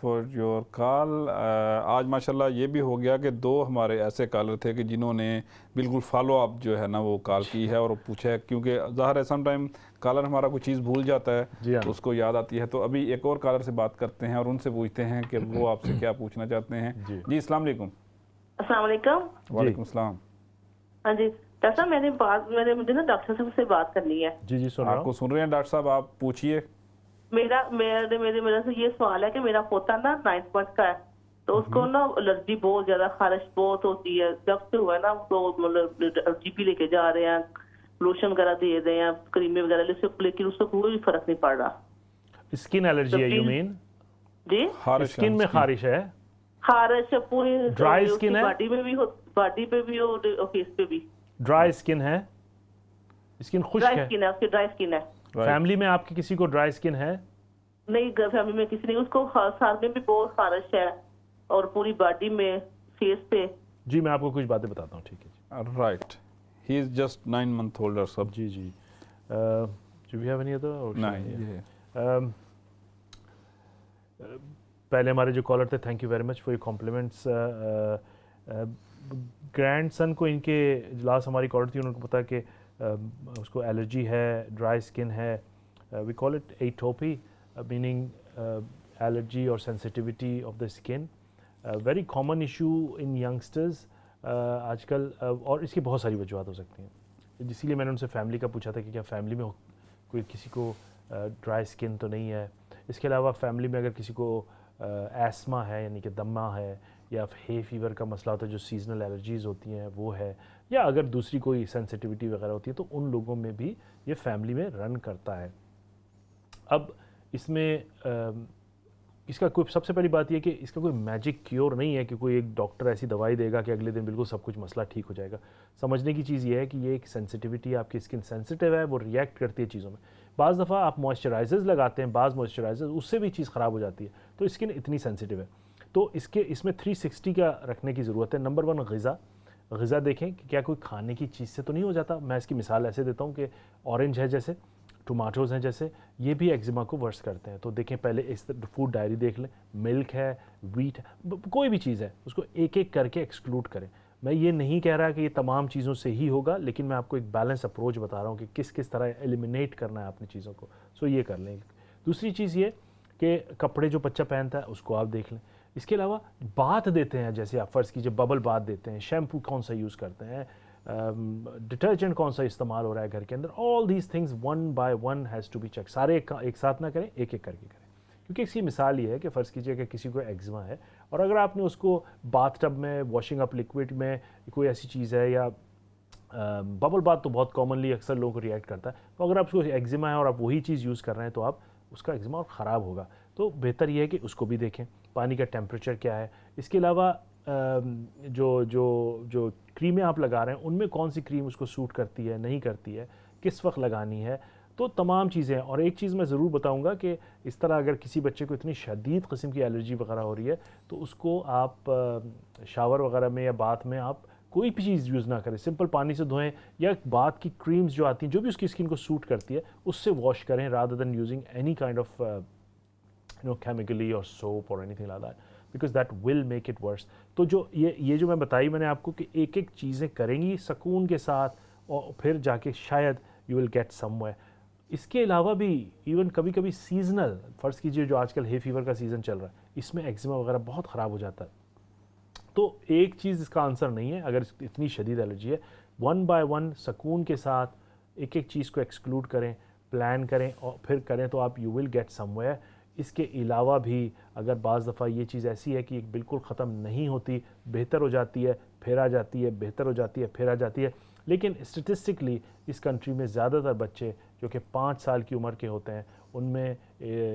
Speaker 1: for your call. आज माशाल्लाह ये भी हो गया कि 2 हमारे ऐसे कॉलर थे कि जिन्होंने बिल्कुल फॉलो अप जो है ना वो कॉल की है और पूछा है, क्योंकि ज़ाहिर है सम टाइम कॉलर हमारा कोई चीज़ भूल जाता है तो उसको याद आती है। तो अभी एक और कॉलर से बात करते हैं और उनसे पूछते हैं कि वो आपसे क्या पूछना चाहते हैं। जी अस्सलाम वालेकुम।
Speaker 11: अस्सलाम वालेकुम।
Speaker 1: वालेकुम सलाम।
Speaker 11: हाँ जी डॉक्टर साहब, मुझे ना डॉक्टर साहब से बात करनी है।
Speaker 2: जी सुन रहा हूं।
Speaker 1: आपको सुन रहे हैं डॉक्टर साहब, आप पूछिए।
Speaker 11: मेरा से ये सवाल है कि मेरा पोता ना 9th मंथ का है, तो उसको ना एलर्जी बहुत ज्यादा, खारिश बहुत होती है। जब से हुआ ना तो मतलब जीपी लेके जा रहे हैं, लोशन वगैरह दे रहे हैं, क्रीमें वगैरह, लेकिन उसको कोई फर्क नहीं पड़ रहा।
Speaker 2: स्किन एलर्जी है, यू मीन?
Speaker 11: जी
Speaker 2: स्किन में खारिश है?
Speaker 11: खारिश पूरी
Speaker 2: ड्राई स्किन है,
Speaker 11: बॉडी पे भी और फेस पे भी।
Speaker 2: ड्राई स्किन है, स्किन खुश्क है?
Speaker 11: उसकी ड्राई स्किन है।
Speaker 2: फैमिली में आपके किसी को ड्राई स्किन है?
Speaker 11: नहीं, फैमिली में किसी नहीं। उसको साल में भी बहुत खारिश है और पूरी बॉडी में, फेस पे।
Speaker 2: जी मैं आपको कुछ बातें बताता हूँ, ठीक है जी।
Speaker 1: Right, he is just 9 month older सब।
Speaker 2: जी do we have any other? नहीं। पहले हमारे जो कॉलर थे, thank you very much for your compliments. Grandson को, इनके लास्ट हमारी कॉलर थी, उनको पता है कि उसको एलर्जी है, ड्राई स्किन है, we call it atopy, meaning allergy और sensitivity of the skin, very common issue in youngsters आजकल, और इसकी बहुत सारी वजूहत हो सकती हैं। इसीलिए मैंने उनसे फैमिली का पूछा था कि क्या फैमिली में कोई किसी को ड्राई स्किन तो नहीं है। इसके अलावा फैमिली में अगर किसी को एस्मा है, यानी कि दमा है, या हे फीवर का मसला होता है, जो सीजनल एलर्जीज़ होती हैं वो है, या अगर दूसरी कोई सेंसिटिविटी वगैरह होती है, तो उन लोगों में भी ये फैमिली में रन करता है। अब इसमें इसका कोई, सबसे पहली बात यह कि इसका कोई मैजिक क्योर नहीं है कि कोई एक डॉक्टर ऐसी दवाई देगा कि अगले दिन बिल्कुल सब कुछ मसला ठीक हो जाएगा। समझने की चीज़ ये है कि ये एक सेंसिटिविटी, आपकी स्किन सेंसिटिव है, वो रिएक्ट करती है चीज़ों में। बाज़ दफ़ा आप मॉइस्चराइजर्स लगाते हैं, बाज़ मॉइस्चराइजर्स उससे भी चीज़ ख़राब हो जाती है, तो स्किन इतनी सेंसिटिव है। तो इसमें 360 का रखने की ज़रूरत है। नंबर 1 ग़िज़ा देखें कि क्या कोई खाने की चीज़ से तो नहीं हो जाता। मैं इसकी मिसाल ऐसे देता हूँ कि ऑरेंज है, जैसे टमाटोज़ हैं, जैसे ये भी एक्जिमा को वर्स करते हैं। तो देखें, पहले इस फूड डायरी देख लें, मिल्क है, वीट है, कोई भी चीज़ है, उसको एक एक करके एक्सक्लूड करें। मैं ये नहीं कह रहा कि ये तमाम चीज़ों से ही होगा, लेकिन मैं आपको एक बैलेंस अप्रोच बता रहा हूँ कि किस किस तरह एलिमिनेट करना है अपनी चीज़ों को। सो ये कर लें। दूसरी चीज़ ये कि कपड़े जो बच्चा पहनता है उसको आप देख लें। इसके अलावा बाथ देते हैं, जैसे आप फ़र्ज़ कीजिए बबल बाथ देते हैं, शैम्पू कौन सा यूज़ करते हैं, डिटर्जेंट कौन सा इस्तेमाल हो रहा है घर के अंदर, all these things 1 by 1 has to be check. सारे एक साथ ना करें, एक एक करके करें। क्योंकि इसकी मिसाल ये है कि फ़र्ज़ कीजिए कि किसी को एक्जिमा है, और अगर आपने उसको बाथ टब में, वॉशिंग अप लिक्विड में कोई ऐसी चीज़ है, या बबल बाथ तो बहुत कॉमनली अक्सर लोगों को रिएक्ट करता है, तो अगर आपको एक्जिमा है और आप वही चीज़ यूज़ कर रहे हैं, तो आप उसका एक्जिमा और ख़राब होगा। तो बेहतर ये है कि उसको भी देखें, पानी का टेम्परेचर क्या है। इसके अलावा जो क्रीमें आप लगा रहे हैं, उनमें कौन सी क्रीम उसको सूट करती है, नहीं करती है, किस वक्त लगानी है, तो तमाम चीज़ें। और एक चीज़ मैं ज़रूर बताऊंगा कि इस तरह अगर किसी बच्चे को इतनी शदीद किस्म की एलर्जी वगैरह हो रही है, तो उसको आप शावर वगैरह में या बाथ में आप कोई भी चीज़ यूज़ ना करें, सिंपल पानी से धोएं, या बाथ की क्रीम्स जो आती हैं, जो भी उसकी स्किन को सूट करती है, उससे वॉश करें, rather than using any kind of chemically और सोप और anything like that, because that will make it worse. तो जो ये जो मैं बताई मैंने आपको कि एक एक चीज़ें करेंगी सुकून के साथ, और फिर जाके शायद यू विल गेट समवेयर। इसके अलावा भी इवन कभी कभी सीजनल, फ़र्ज़ कीजिए जो आजकल हे फीवर का सीज़न चल रहा है, इसमें एक्जिमा वगैरह बहुत ख़राब हो जाता है। तो एक चीज़ इसका आंसर नहीं है। अगर इतनी शदीद एलर्जी है, 1 by 1 सुकून के साथ एक एक चीज़ को एक्सक्लूड करें, प्लान करें और फिर करें, तो आप यू विल गेट समवेयर। इसके अलावा भी अगर बाज़ दफ़ा ये चीज़ ऐसी है कि बिल्कुल ख़त्म नहीं होती, बेहतर हो जाती है फिर आ जाती है, बेहतर हो जाती है फिर आ जाती है, लेकिन स्टेटिस्टिकली इस कंट्री में ज़्यादातर बच्चे जो कि 5 साल की उम्र के होते हैं उनमें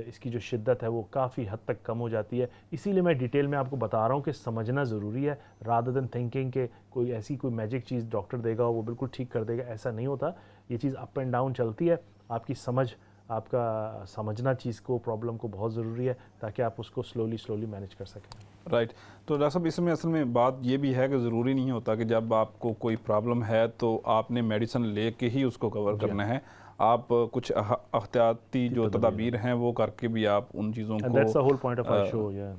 Speaker 2: इसकी जो शिद्दत है वो काफ़ी हद तक कम हो जाती है। इसीलिए मैं डिटेल में आपको बता रहा हूँ कि समझना ज़रूरी है, रादर देन थिंकिंग कि कोई ऐसी कोई मैजिक चीज़ डॉक्टर देगा वो बिल्कुल ठीक कर देगा, ऐसा नहीं होता। ये चीज़ अप एंड डाउन चलती है। आपकी समझ, आपका समझना चीज़ को, प्रॉब्लम को बहुत ज़रूरी है ताकि आप उसको स्लोली मैनेज कर सकें।
Speaker 1: राइट। तो डॉक्टर साहब इसमें असल में बात ये भी है कि ज़रूरी नहीं होता कि जब आपको कोई प्रॉब्लम है तो आपने मेडिसिन ले के ही उसको कवर करना है। आप कुछ एहतियाती जो तदाबीर हैं वो करके भी आप उन चीज़ों को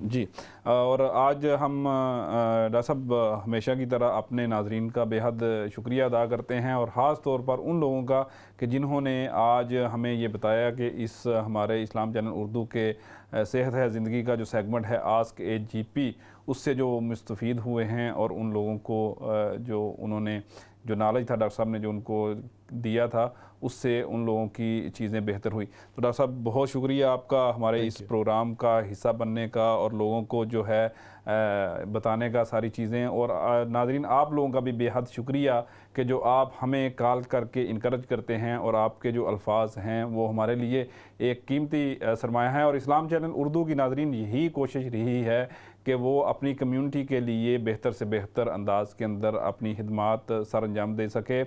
Speaker 1: जी। और आज हम डॉक्टर साहब हमेशा की तरह अपने नाजरीन का बेहद शुक्रिया अदा करते हैं और ख़ास तौर पर उन लोगों का कि जिन्होंने आज हमें ये बताया कि इस हमारे इस्लाम चैनल उर्दू के सेहत है ज़िंदगी का जो सेगमेंट है आस्क AGP, उससे जो मुस्तफ़ीद हुए हैं और उन लोगों को जो उन्होंने जो नॉलेज था डॉक्टर साहब ने जो उनको दिया था उससे उन लोगों की चीज़ें बेहतर हुई। तो डॉक्टर साहब बहुत शुक्रिया आपका हमारे इस प्रोग्राम का हिस्सा बनने का और लोगों को जो है बताने का सारी चीज़ें। और नाज़रीन आप लोगों का भी बेहद शुक्रिया कि जो आप हमें कॉल करके इनकरेज करते हैं और आपके जो अल्फाज हैं वो हमारे लिए एक कीमती सरमाया है। और इस्लाम चैनल उर्दू की नाज़रीन यही कोशिश रही है कि वो अपनी कम्युनिटी के लिए बेहतर से बेहतर अंदाज के अंदर अपनी खिदमात सर अंजाम दे सके।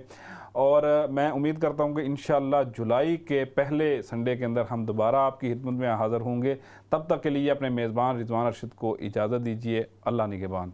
Speaker 1: और मैं उम्मीद करता हूँ कि इंशाअल्लाह जुलाई के पहले संडे के अंदर हम दोबारा आपकी खिदमत में हाज़िर होंगे। तब तक के लिए अपने मेज़बान रिजवान अरशद को इजाज़त दीजिए। अल्लाह निगहबान।